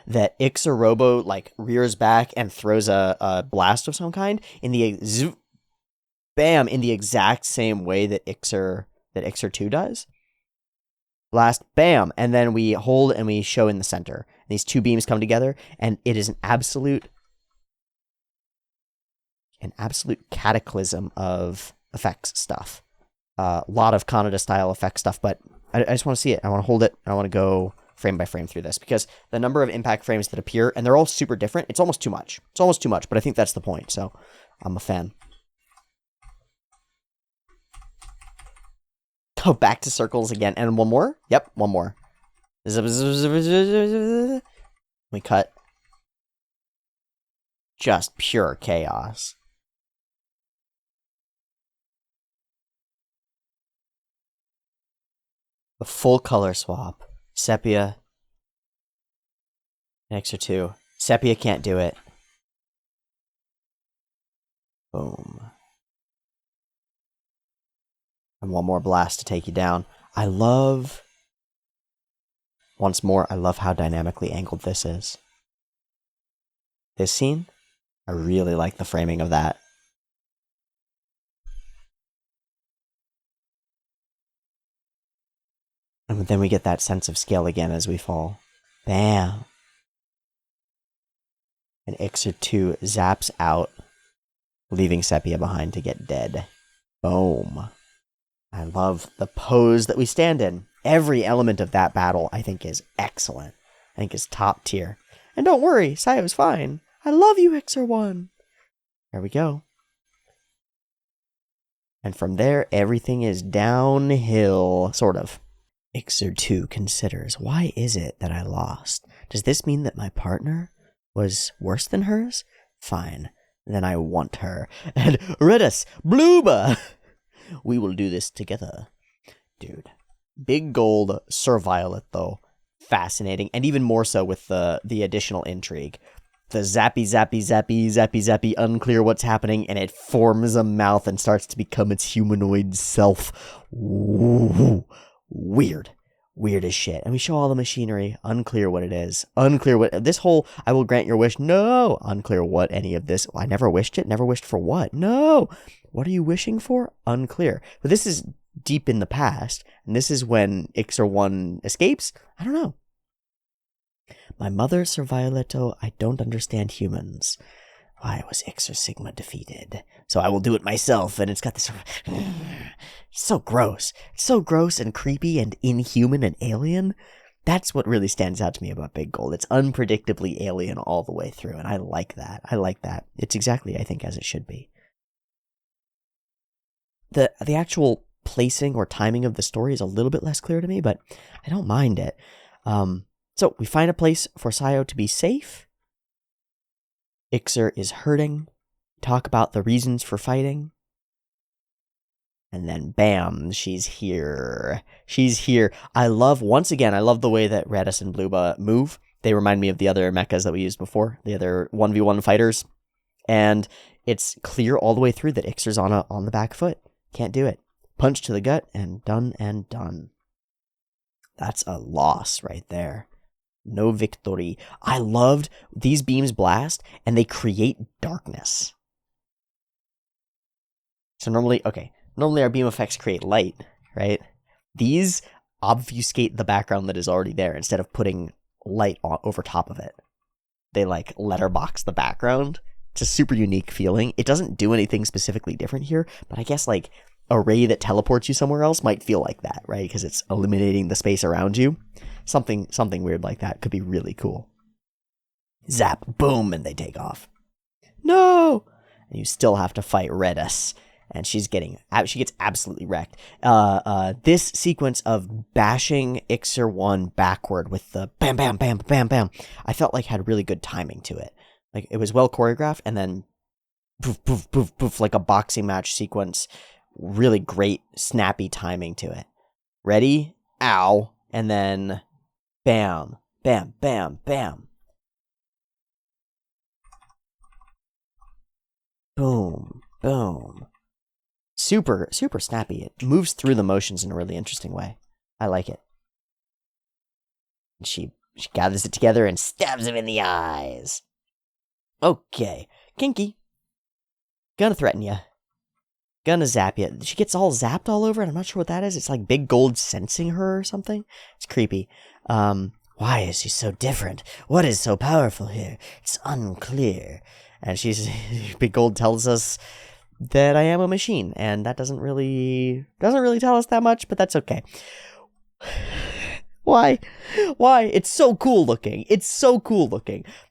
that Iczer Robo like rears back and throws a blast of some kind in the bam in the exact same way that Iczer 2 does. Blast, bam, and then we hold and we show in the center. And these two beams come together, and it is an absolute cataclysm of effects stuff. A lot of Kaneda style effect stuff, but I just want to see it. I want to hold it. I want to go frame by frame through this because the number of impact frames that appear, and they're all super different. It's almost too much. But I think that's the point. So I'm a fan. Go back to circles again. And one more? Yep, one more. We cut. Just pure chaos. A full color swap. Sepia. Iczer 2. Sepia can't do it. Boom. And one more blast to take you down. Once more, I love how dynamically angled this is. This scene, I really like the framing of that. And then we get that sense of scale again as we fall. Bam. And Iczer 2 zaps out, leaving Sepia behind to get dead. Boom. I love the pose that we stand in. Every element of that battle, I think, is excellent. I think is top tier. And don't worry, Sayo's fine. I love you, Iczer 1. There we go. And from there, everything is downhill, sort of. Iczer 2 considers, why is it that I lost? Does this mean that my partner was worse than hers? Fine. Then I want her. And Redis, Blooba! We will do this together. Dude. Big Gold, Sir Violet, though. Fascinating. And even more so with the additional intrigue. The zappy, unclear what's happening, and it forms a mouth and starts to become its humanoid self. Ooh. Weird. Weird as shit. And we show all the machinery. Unclear what it is. Unclear what... This whole, I will grant your wish. No! Unclear what any of this... I never wished it. Never wished for what? No! What are you wishing for? Unclear. But this is deep in the past, and this is when Iczer 1 escapes? I don't know. My mother, Sir Violetto, I don't understand humans. Why was Iczer Sigma defeated? So I will do it myself, and it's got this... so gross. It's so gross and creepy and inhuman and alien. That's what really stands out to me about Big Gold. It's unpredictably alien all the way through, and I like that. It's exactly, I think, as it should be. The actual placing or timing of the story is a little bit less clear to me, but I don't mind it. So we find a place for Sayo to be safe. Iczer is hurting. Talk about the reasons for fighting. And then bam, she's here. I love the way that Radis and Bluba move. They remind me of the other mechas that we used before, the other 1v1 fighters. And it's clear all the way through that Ixer's on the back foot. Can't do it. Punch to the gut and done and done. That's a loss right there. No victory. I loved these beams blast and they create darkness. So normally our beam effects create light, right? These obfuscate the background that is already there instead of putting light over top of it. They like letterbox the background. It's a super unique feeling. It doesn't do anything specifically different here, but I guess like a ray that teleports you somewhere else might feel like that, right? Because it's illuminating the space around you. Something weird like that could be really cool. Zap, boom, and they take off. No! And you still have to fight Redis. And she gets absolutely wrecked. This sequence of bashing Iczer 1 backward with the bam, bam, bam, bam, bam, I felt like had really good timing to it. Like, it was well choreographed, and then poof, poof, poof, poof, like a boxing match sequence. Really great, snappy timing to it. Ready? Ow. And then bam, bam, bam, bam. Boom, boom. Super, super snappy. It moves through the motions in a really interesting way. I like it. She gathers it together and stabs him in the eyes. Okay. Kinky. Gonna threaten you. Gonna zap you. She gets all zapped all over, and I'm not sure what that is. It's like Big Gold sensing her or something. It's creepy. Why is she so different? What is so powerful here? It's unclear. And Big Gold tells us that I am a machine, and that doesn't really tell us that much, but that's okay. Why? It's so cool looking.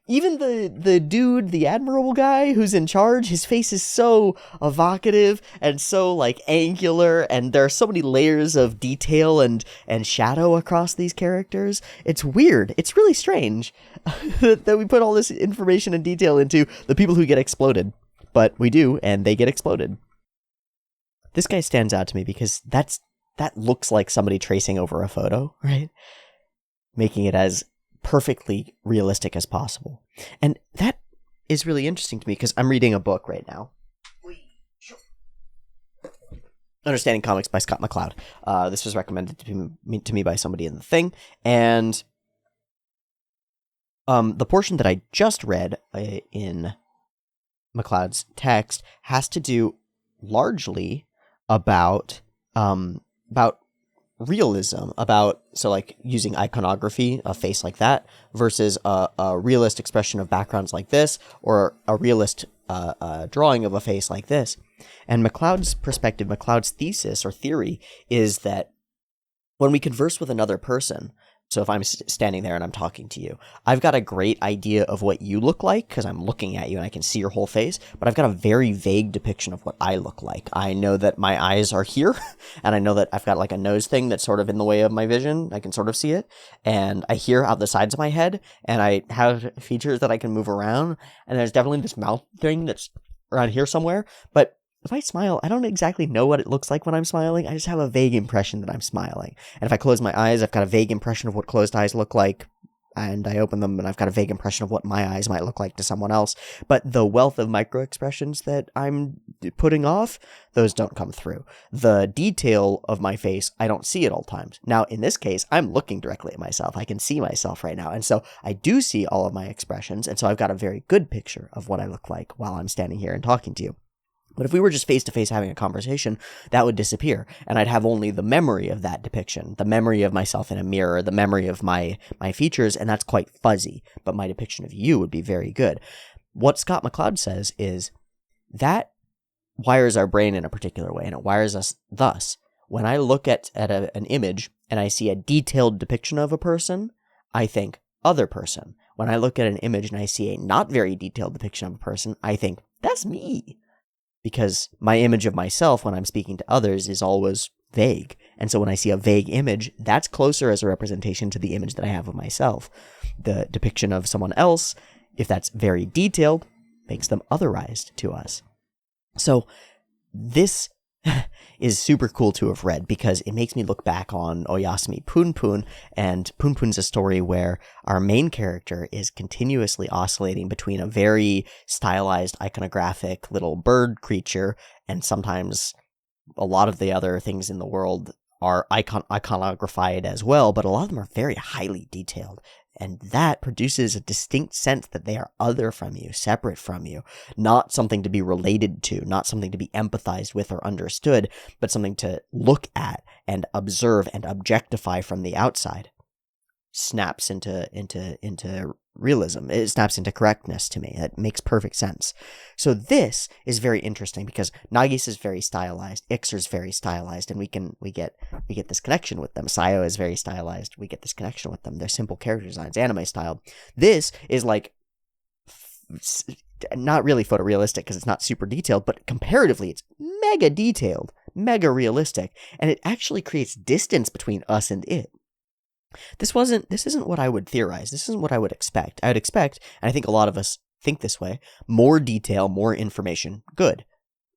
Even the dude, the admirable guy who's in charge, his face is so evocative and so like angular, and there are so many layers of detail and shadow across these characters. It's weird. It's really strange that we put all this information and detail into the people who get exploded. But we do, and they get exploded. This guy stands out to me because that looks like somebody tracing over a photo, right? Making it as perfectly realistic as possible. And that is really interesting to me because I'm reading a book right now. Understanding Comics by Scott McCloud. This was recommended to me by somebody in the thing. And the portion that I just read in McCloud's text has to do largely about realism, so like using iconography, a face like that, versus a realist expression of backgrounds like this, or a realist drawing of a face like this. And McCloud's perspective, McCloud's thesis or theory is that when we converse with another person, so if I'm standing there and I'm talking to you, I've got a great idea of what you look like because I'm looking at you and I can see your whole face, but I've got a very vague depiction of what I look like. I know that my eyes are here, and I know that I've got like a nose thing that's sort of in the way of my vision. I can sort of see it, and I hear out the sides of my head, and I have features that I can move around, and there's definitely this mouth thing that's around here somewhere, but if I smile, I don't exactly know what it looks like when I'm smiling. I just have a vague impression that I'm smiling. And if I close my eyes, I've got a vague impression of what closed eyes look like. And I open them, and I've got a vague impression of what my eyes might look like to someone else. But the wealth of micro expressions that I'm putting off, those don't come through. The detail of my face, I don't see at all times. Now, in this case, I'm looking directly at myself. I can see myself right now. And so I do see all of my expressions. And so I've got a very good picture of what I look like while I'm standing here and talking to you. But if we were just face-to-face having a conversation, that would disappear, and I'd have only the memory of that depiction, the memory of myself in a mirror, the memory of my features, and that's quite fuzzy, but my depiction of you would be very good. What Scott McCloud says is that wires our brain in a particular way, and it wires us thus. When I look at an image and I see a detailed depiction of a person, I think other person. When I look at an image and I see a not very detailed depiction of a person, I think that's me. Because my image of myself when I'm speaking to others is always vague. And so when I see a vague image, that's closer as a representation to the image that I have of myself. The depiction of someone else, if that's very detailed, makes them otherized to us. So this is super cool to have read because it makes me look back on Oyasumi Punpun, and Punpun's a story where our main character is continuously oscillating between a very stylized iconographic little bird creature, and sometimes a lot of the other things in the world are iconographied as well, but a lot of them are very highly detailed And that produces a distinct sense that they are other from you, separate from you, not something to be related to, not something to be empathized with or understood, but something to look at and observe and objectify from the outside. Snaps into realism. It snaps into correctness to me. It makes perfect sense. So this is very interesting because Nagisa is very stylized, Iczer is very stylized, and we get this connection with them. Sayo is very stylized. We get this connection with them. They're simple character designs, anime style. This is like not really photorealistic because it's not super detailed, but comparatively it's mega detailed, mega realistic, and it actually creates distance between us and it. This isn't what I would theorize. This isn't what I would expect. I would expect, and I think a lot of us think this way, more detail, more information, good.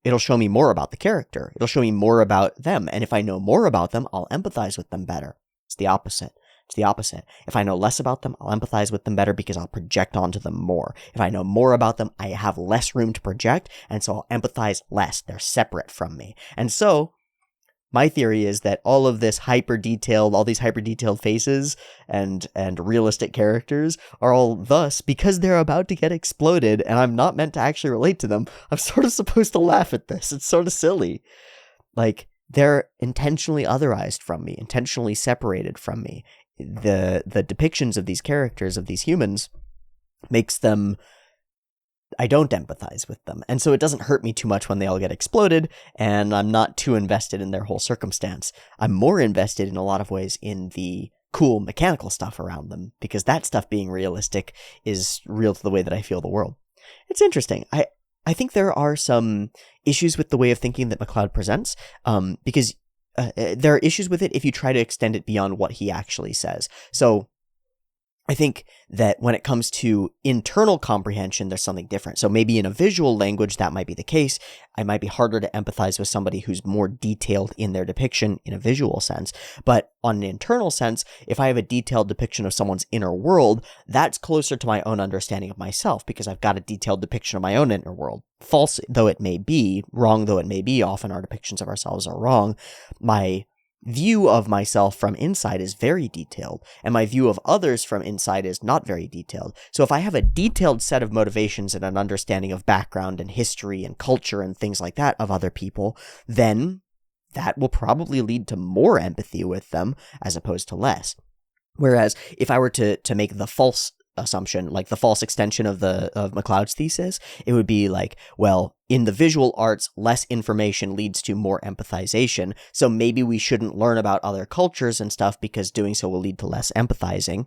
It'll show me more about the character. It'll show me more about them. And if I know more about them, I'll empathize with them better. It's the opposite. If I know less about them, I'll empathize with them better because I'll project onto them more. If I know more about them, I have less room to project, and so I'll empathize less. They're separate from me. And so my theory is that all these hyper detailed faces and realistic characters are all thus because they're about to get exploded and I'm not meant to actually relate to them. I'm sort of supposed to laugh at this. It's sort of silly. Like, they're intentionally otherized from me, intentionally separated from me. The depictions of these characters, of these humans, makes them, I don't empathize with them. And so it doesn't hurt me too much when they all get exploded, and I'm not too invested in their whole circumstance. I'm more invested in a lot of ways in the cool mechanical stuff around them, because that stuff being realistic is real to the way that I feel the world. It's interesting. I think there are some issues with the way of thinking that McCloud presents, because there are issues with it if you try to extend it beyond what he actually says. So I think that when it comes to internal comprehension, there's something different. So maybe in a visual language, that might be the case. I might be harder to empathize with somebody who's more detailed in their depiction in a visual sense. But on an internal sense, if I have a detailed depiction of someone's inner world, that's closer to my own understanding of myself because I've got a detailed depiction of my own inner world. False though it may be, wrong though it may be, often our depictions of ourselves are wrong. My view of myself from inside is very detailed, and my view of others from inside is not very detailed. So if I have a detailed set of motivations and an understanding of background and history and culture and things like that of other people, then that will probably lead to more empathy with them as opposed to less. Whereas if I were to make the false assumption, like the false extension of McCloud's thesis, it would be like, well, in the visual arts, less information leads to more empathization, so maybe we shouldn't learn about other cultures and stuff because doing so will lead to less empathizing.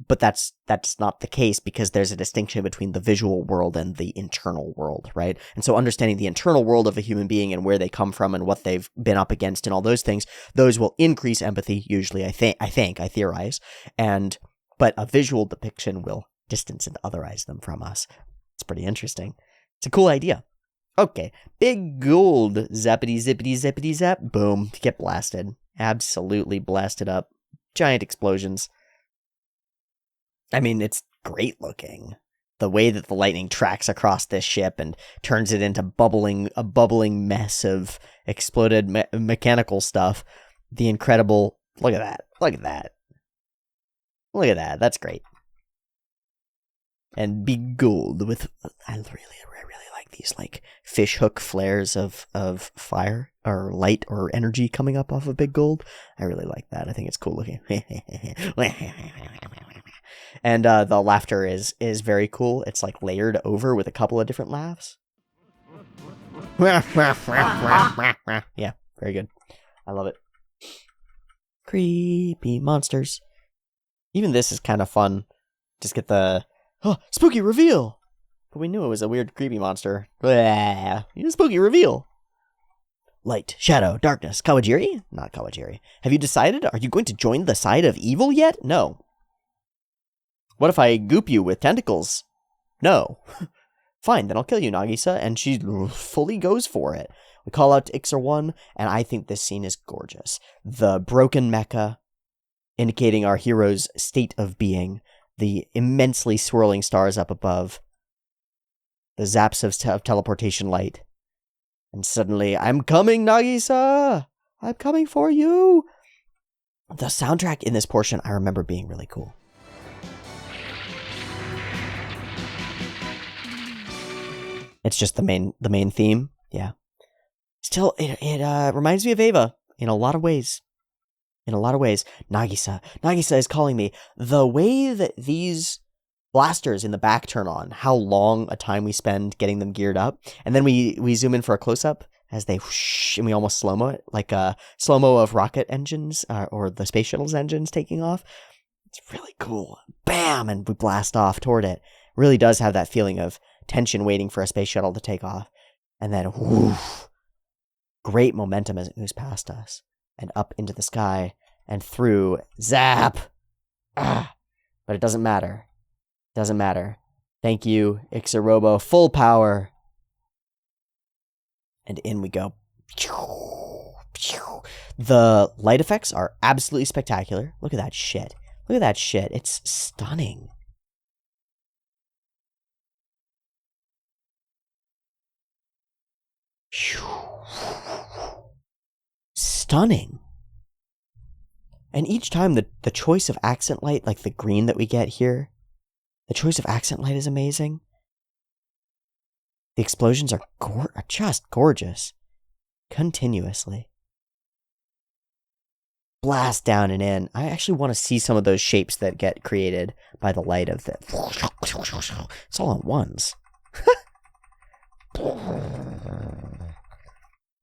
But that's not the case because there's a distinction between the visual world and the internal world, right? And so understanding the internal world of a human being and where they come from and what they've been up against and all those things, those will increase empathy, usually, I theorize, but a visual depiction will distance and otherize them from us. It's pretty interesting. It's a cool idea. Okay, big gold, zappity zippity zippity zap, boom, get blasted. Absolutely blasted up. Giant explosions. I mean, it's great looking. The way that the lightning tracks across this ship and turns it into a bubbling mess of exploded mechanical stuff. The incredible, look at that. Look at that. That's great. And big gold with, I really like these like fish hook flares of fire or light or energy coming up off of big gold. I really like that. I think it's cool looking. And the laughter is very cool. It's like layered over with a couple of different laughs. Yeah, very good. I love it. Creepy monsters. Even this is kind of fun. Just get the spooky reveal. But we knew it was a weird, creepy monster. Spooky reveal. Light, shadow, darkness. Kawajiri? Not Kawajiri. Have you decided? Are you going to join the side of evil yet? No. What if I goop you with tentacles? No. Fine, then I'll kill you, Nagisa. And she fully goes for it. We call out to Iczer 1, and I think this scene is gorgeous. The broken mecha, indicating our hero's state of being, the immensely swirling stars up above, the zaps of teleportation light, and suddenly, I'm coming, Nagisa! I'm coming for you! The soundtrack in this portion I remember being really cool. It's just the main theme. Yeah. Still, it reminds me of Ava in a lot of ways. In a lot of ways. Nagisa is calling me. The way that these blasters in the back turn on, how long a time we spend getting them geared up, and then we zoom in for a close-up as they whoosh, and we almost slow-mo it, like a slow-mo of rocket engines, or the space shuttle's engines taking off. It's really cool. Bam! And we blast off toward it. Really does have that feeling of tension waiting for a space shuttle to take off. And then, whoosh, great momentum as it moves past us and up into the sky and through. Zap! Ah! But it doesn't matter. Doesn't matter. Thank you, Iczer Robo. Full power. And in we go. The light effects are absolutely spectacular. Look at that shit. Look at that shit. It's stunning. Stunning. And each time the choice of accent light, like the green that we get here, the choice of accent light is amazing. The explosions are just gorgeous. Continuously. Blast down and in. I actually want to see some of those shapes that get created by the light of the... It's all at once.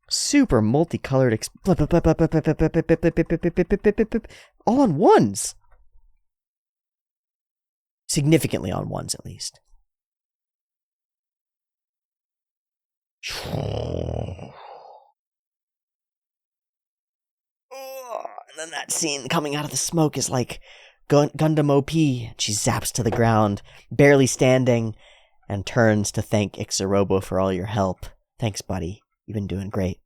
Super multicolored all on ones. Significantly on ones, at least. And then that scene coming out of the smoke is like Gundam OP. She zaps to the ground, barely standing, and turns to thank Iczer Robo for all your help. Thanks, buddy. You've been doing great.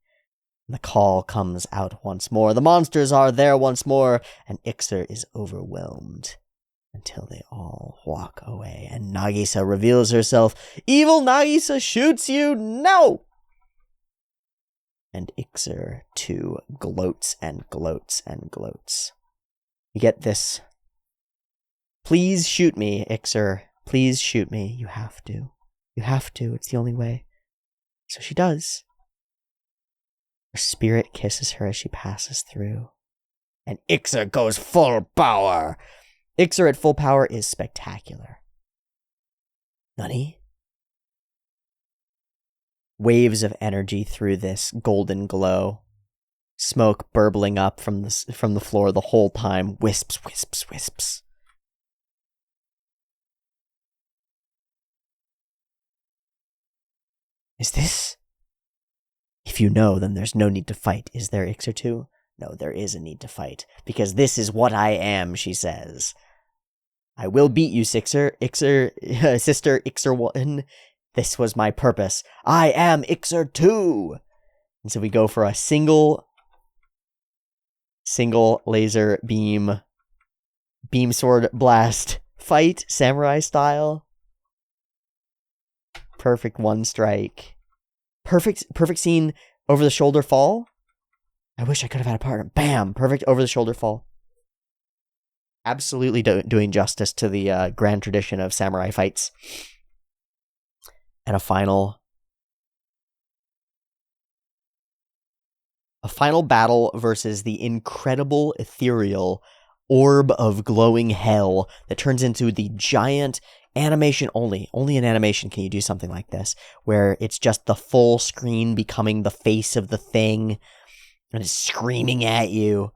And the call comes out once more. The monsters are there once more, and Iczer is overwhelmed until they all walk away. And Nagisa reveals herself. Evil Nagisa shoots you. No! And Iczer, too, gloats and gloats and gloats. You get this. Please shoot me, Iczer. Please shoot me. You have to. You have to. It's the only way. So she does. Her spirit kisses her as she passes through. And Iczer goes full power. Iczer at full power is spectacular. Nani? Waves of energy through this golden glow. Smoke burbling up from the floor the whole time. Wisps, wisps, wisps. Is this? If you know, then there's no need to fight. Is there, Iczer 2? No, there is a need to fight. Because this is what I am, she says. I will beat you, sister Iczer 1. This was my purpose. I am Iczer 2! And so we go for a single laser beam sword blast fight, samurai style. Perfect one strike. Perfect scene over the shoulder fall. I wish I could have had a partner. Bam! Perfect over the shoulder fall. Absolutely doing justice to the grand tradition of samurai fights. And a final battle versus the incredible ethereal orb of glowing hell that turns into the giant animation only. Only in animation can you do something like this, where it's just the full screen becoming the face of the thing and it's screaming at you.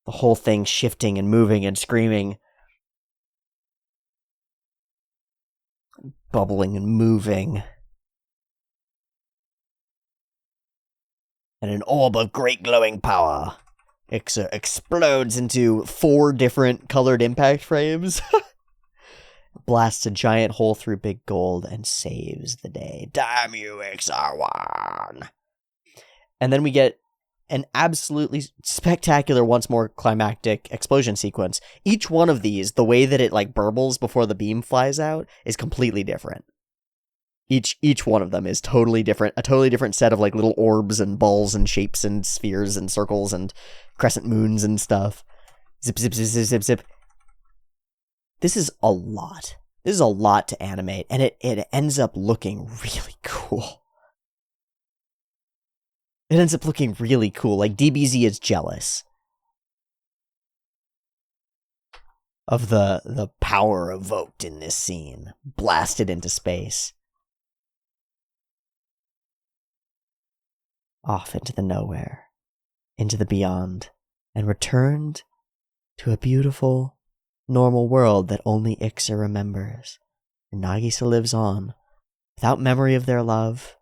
The whole thing shifting and moving and screaming. Bubbling and moving. And an orb of great glowing power. Iczer explodes into 4 different colored impact frames. Blasts a giant hole through Big Gold and saves the day. Damn you, Iczer 1! And then we get an absolutely spectacular, once more climactic explosion sequence. Each one of these, the way that it like burbles before the beam flies out, is completely different. Each one of them is totally different. A totally different set of like little orbs and balls and shapes and spheres and circles and crescent moons and stuff. Zip, zip, zip, zip, zip, zip. This is a lot. This is a lot to animate, and it ends up looking really cool. It ends up looking really cool. Like, DBZ is jealous of the power evoked in this scene, blasted into space. Off into the nowhere, into the beyond, and returned to a beautiful, normal world that only Iczer remembers. And Nagisa lives on, without memory of their love,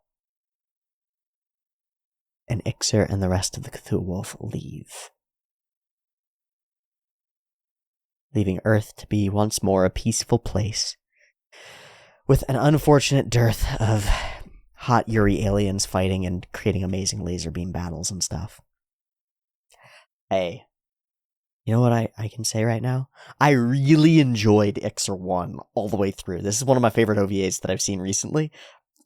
and Iczer and the rest of the Cthulhu Wolf leave. Leaving Earth to be once more a peaceful place, with an unfortunate dearth of hot Yuri aliens fighting and creating amazing laser beam battles and stuff. Hey, you know what I can say right now? I really enjoyed Iczer 1 all the way through. This is one of my favorite OVAs that I've seen recently.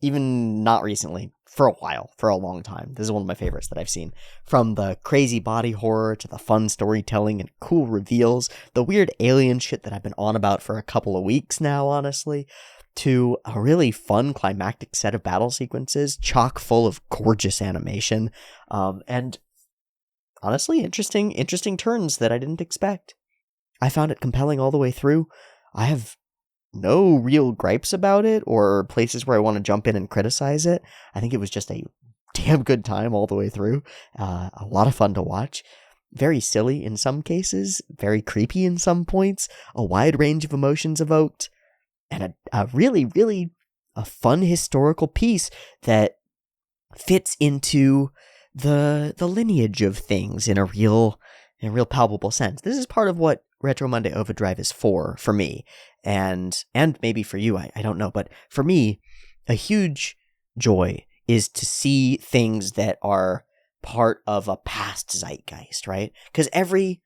Even not recently, for a while, for a long time. This is one of my favorites that I've seen. From the crazy body horror to the fun storytelling and cool reveals, the weird alien shit that I've been on about for a couple of weeks now, honestly, to a really fun climactic set of battle sequences, chock full of gorgeous animation, and honestly, interesting turns that I didn't expect. I found it compelling all the way through. I have no real gripes about it or places where I want to jump in and criticize it. I think it was just a damn good time all the way through. A lot of fun to watch. Very silly in some cases, very creepy in some points, a wide range of emotions evoked, and a really, really a fun historical piece that fits into the lineage of things in a real palpable sense. This is part of what Retro Monday OVAdrive is for me, and maybe for you, I don't know, but for me, a huge joy is to see things that are part of a past zeitgeist, right? Because every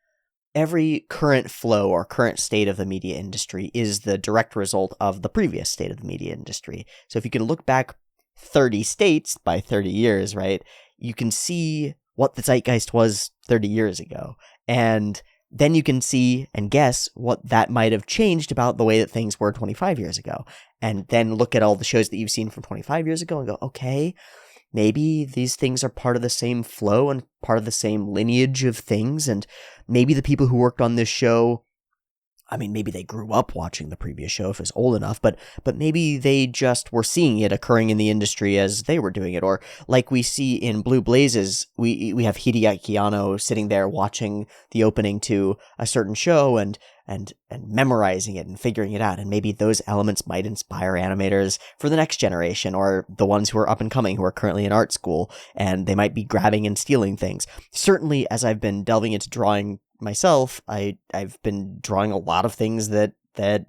current flow or current state of the media industry is the direct result of the previous state of the media industry. So if you can look back 30 states by 30 years, right, you can see what the zeitgeist was 30 years ago. And then you can see and guess what that might have changed about the way that things were 25 years ago. And then look at all the shows that you've seen from 25 years ago and go, okay, maybe these things are part of the same flow and part of the same lineage of things. And maybe the people who worked on this show, I mean, maybe they grew up watching the previous show if it's old enough, but maybe they just were seeing it occurring in the industry as they were doing it. Or like we see in Blue Blazes, we have Hideaki Anno sitting there watching the opening to a certain show and memorizing it and figuring it out. And maybe those elements might inspire animators for the next generation or the ones who are up and coming, who are currently in art school, and they might be grabbing and stealing things. Certainly, as I've been delving into drawing myself, I've been drawing a lot of things that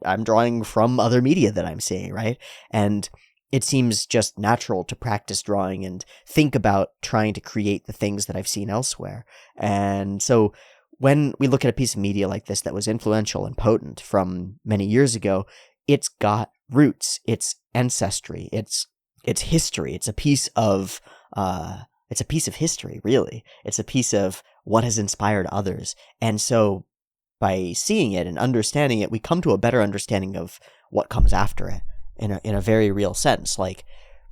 I'm drawing from other media that I'm seeing, right? And it seems just natural to practice drawing and think about trying to create the things that I've seen elsewhere. And so when we look at a piece of media like this that was influential and potent from many years ago, it's got roots, it's ancestry, it's history, it's a piece of history, really. It's a piece of what has inspired others. And so by seeing it and understanding it, we come to a better understanding of what comes after it in a very real sense. Like,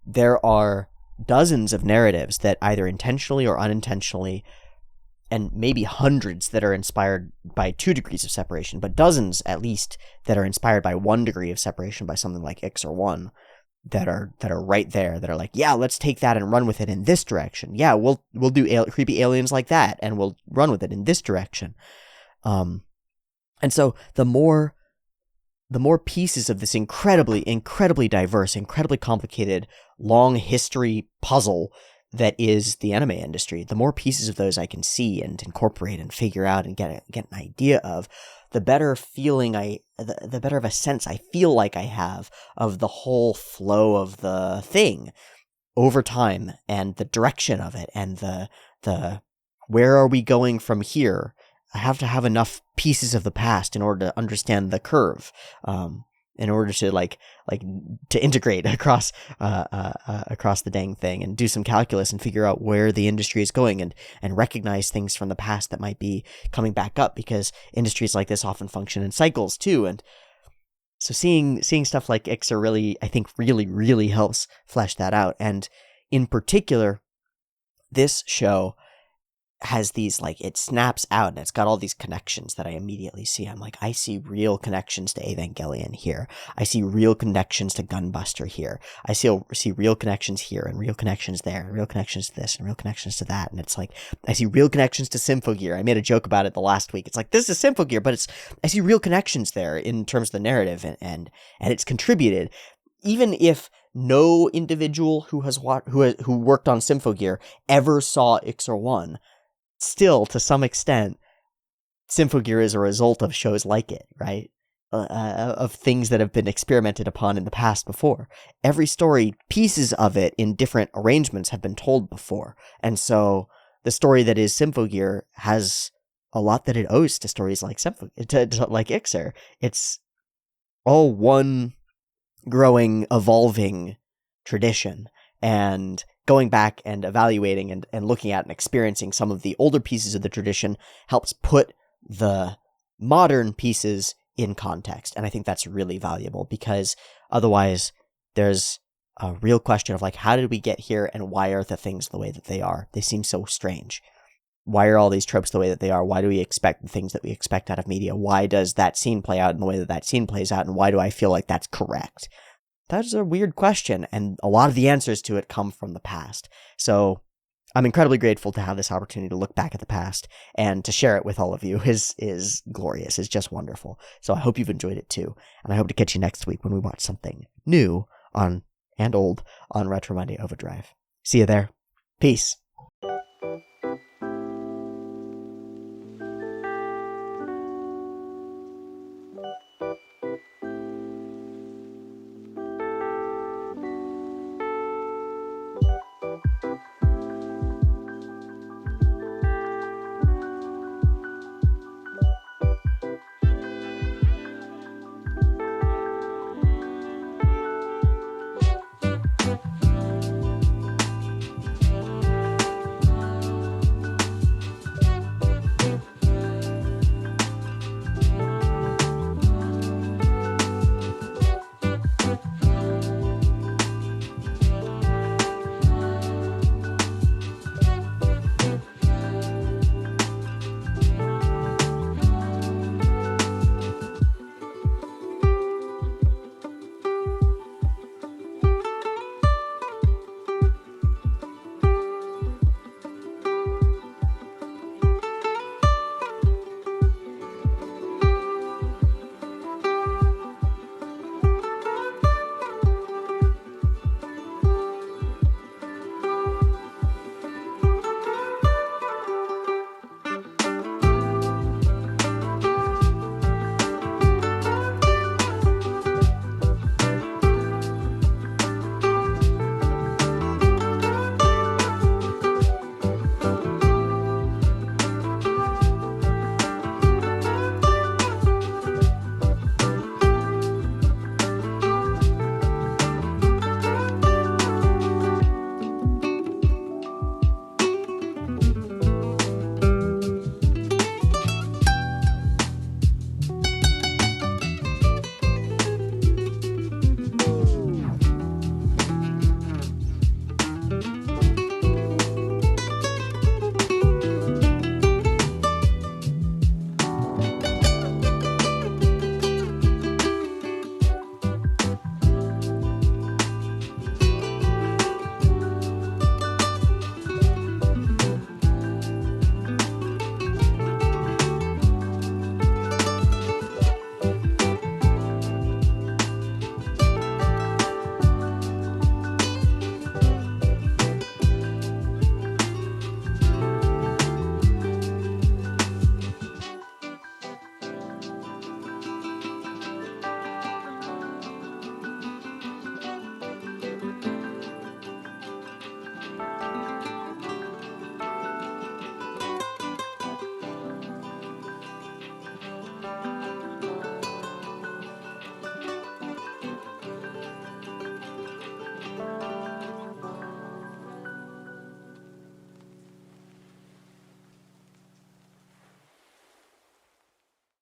there are dozens of narratives that either intentionally or unintentionally, and maybe hundreds that are inspired by 2 degrees of separation, but dozens at least that are inspired by 1 degree of separation by something like Iczer 1. That are right there, that are like, yeah, let's take that and run with it in this direction. Yeah, we'll do creepy aliens like that, and we'll run with it in this direction. And so the more pieces of this incredibly diverse, incredibly complicated, long history puzzle that is the anime industry, the more pieces of those I can see and incorporate and figure out and get an idea of, the better feeling the better of a sense I feel like I have of the whole flow of the thing over time, and the direction of it, and the where are we going from here. I have to have enough pieces of the past in order to understand the curve, in order to to integrate across the dang thing and do some calculus and figure out where the industry is going, and recognize things from the past that might be coming back up, because industries like this often function in cycles too. And So seeing stuff like Iczer really, I think, really helps flesh that out. And in particular, this show has these, like, it snaps out and it's got all these connections that I immediately see. I'm like, I see real connections to Evangelion here. I see real connections to Gunbuster here. I see real connections here and real connections there and real connections to this and real connections to that. And it's like, I see real connections to Symphogear. I made a joke about it the last week. It's like, this is Symphogear, but I see real connections there in terms of the narrative, and it's contributed. Even if no individual who worked on Symphogear ever saw Iczer 1, still, to some extent, Symphogear is a result of shows like it, right? Of things that have been experimented upon in the past before. Every story, pieces of it in different arrangements have been told before. And so the story that is Symphogear has a lot that it owes to stories like like Iczer. It's all one growing, evolving tradition. And going back and evaluating and looking at and experiencing some of the older pieces of the tradition helps put the modern pieces in context. And I think that's really valuable, because otherwise there's a real question of, like, how did we get here and why are the things the way that they are? They seem so strange. Why are all these tropes the way that they are? Why do we expect the things that we expect out of media? Why does that scene play out in the way that that scene plays out? And why do I feel like that's correct? That's a weird question, and a lot of the answers to it come from the past. So I'm incredibly grateful to have this opportunity to look back at the past, and to share it with all of you is glorious, is just wonderful. So I hope you've enjoyed it too, and I hope to catch you next week when we watch something new and old on Retro Monday OVAdrive. See you there. Peace.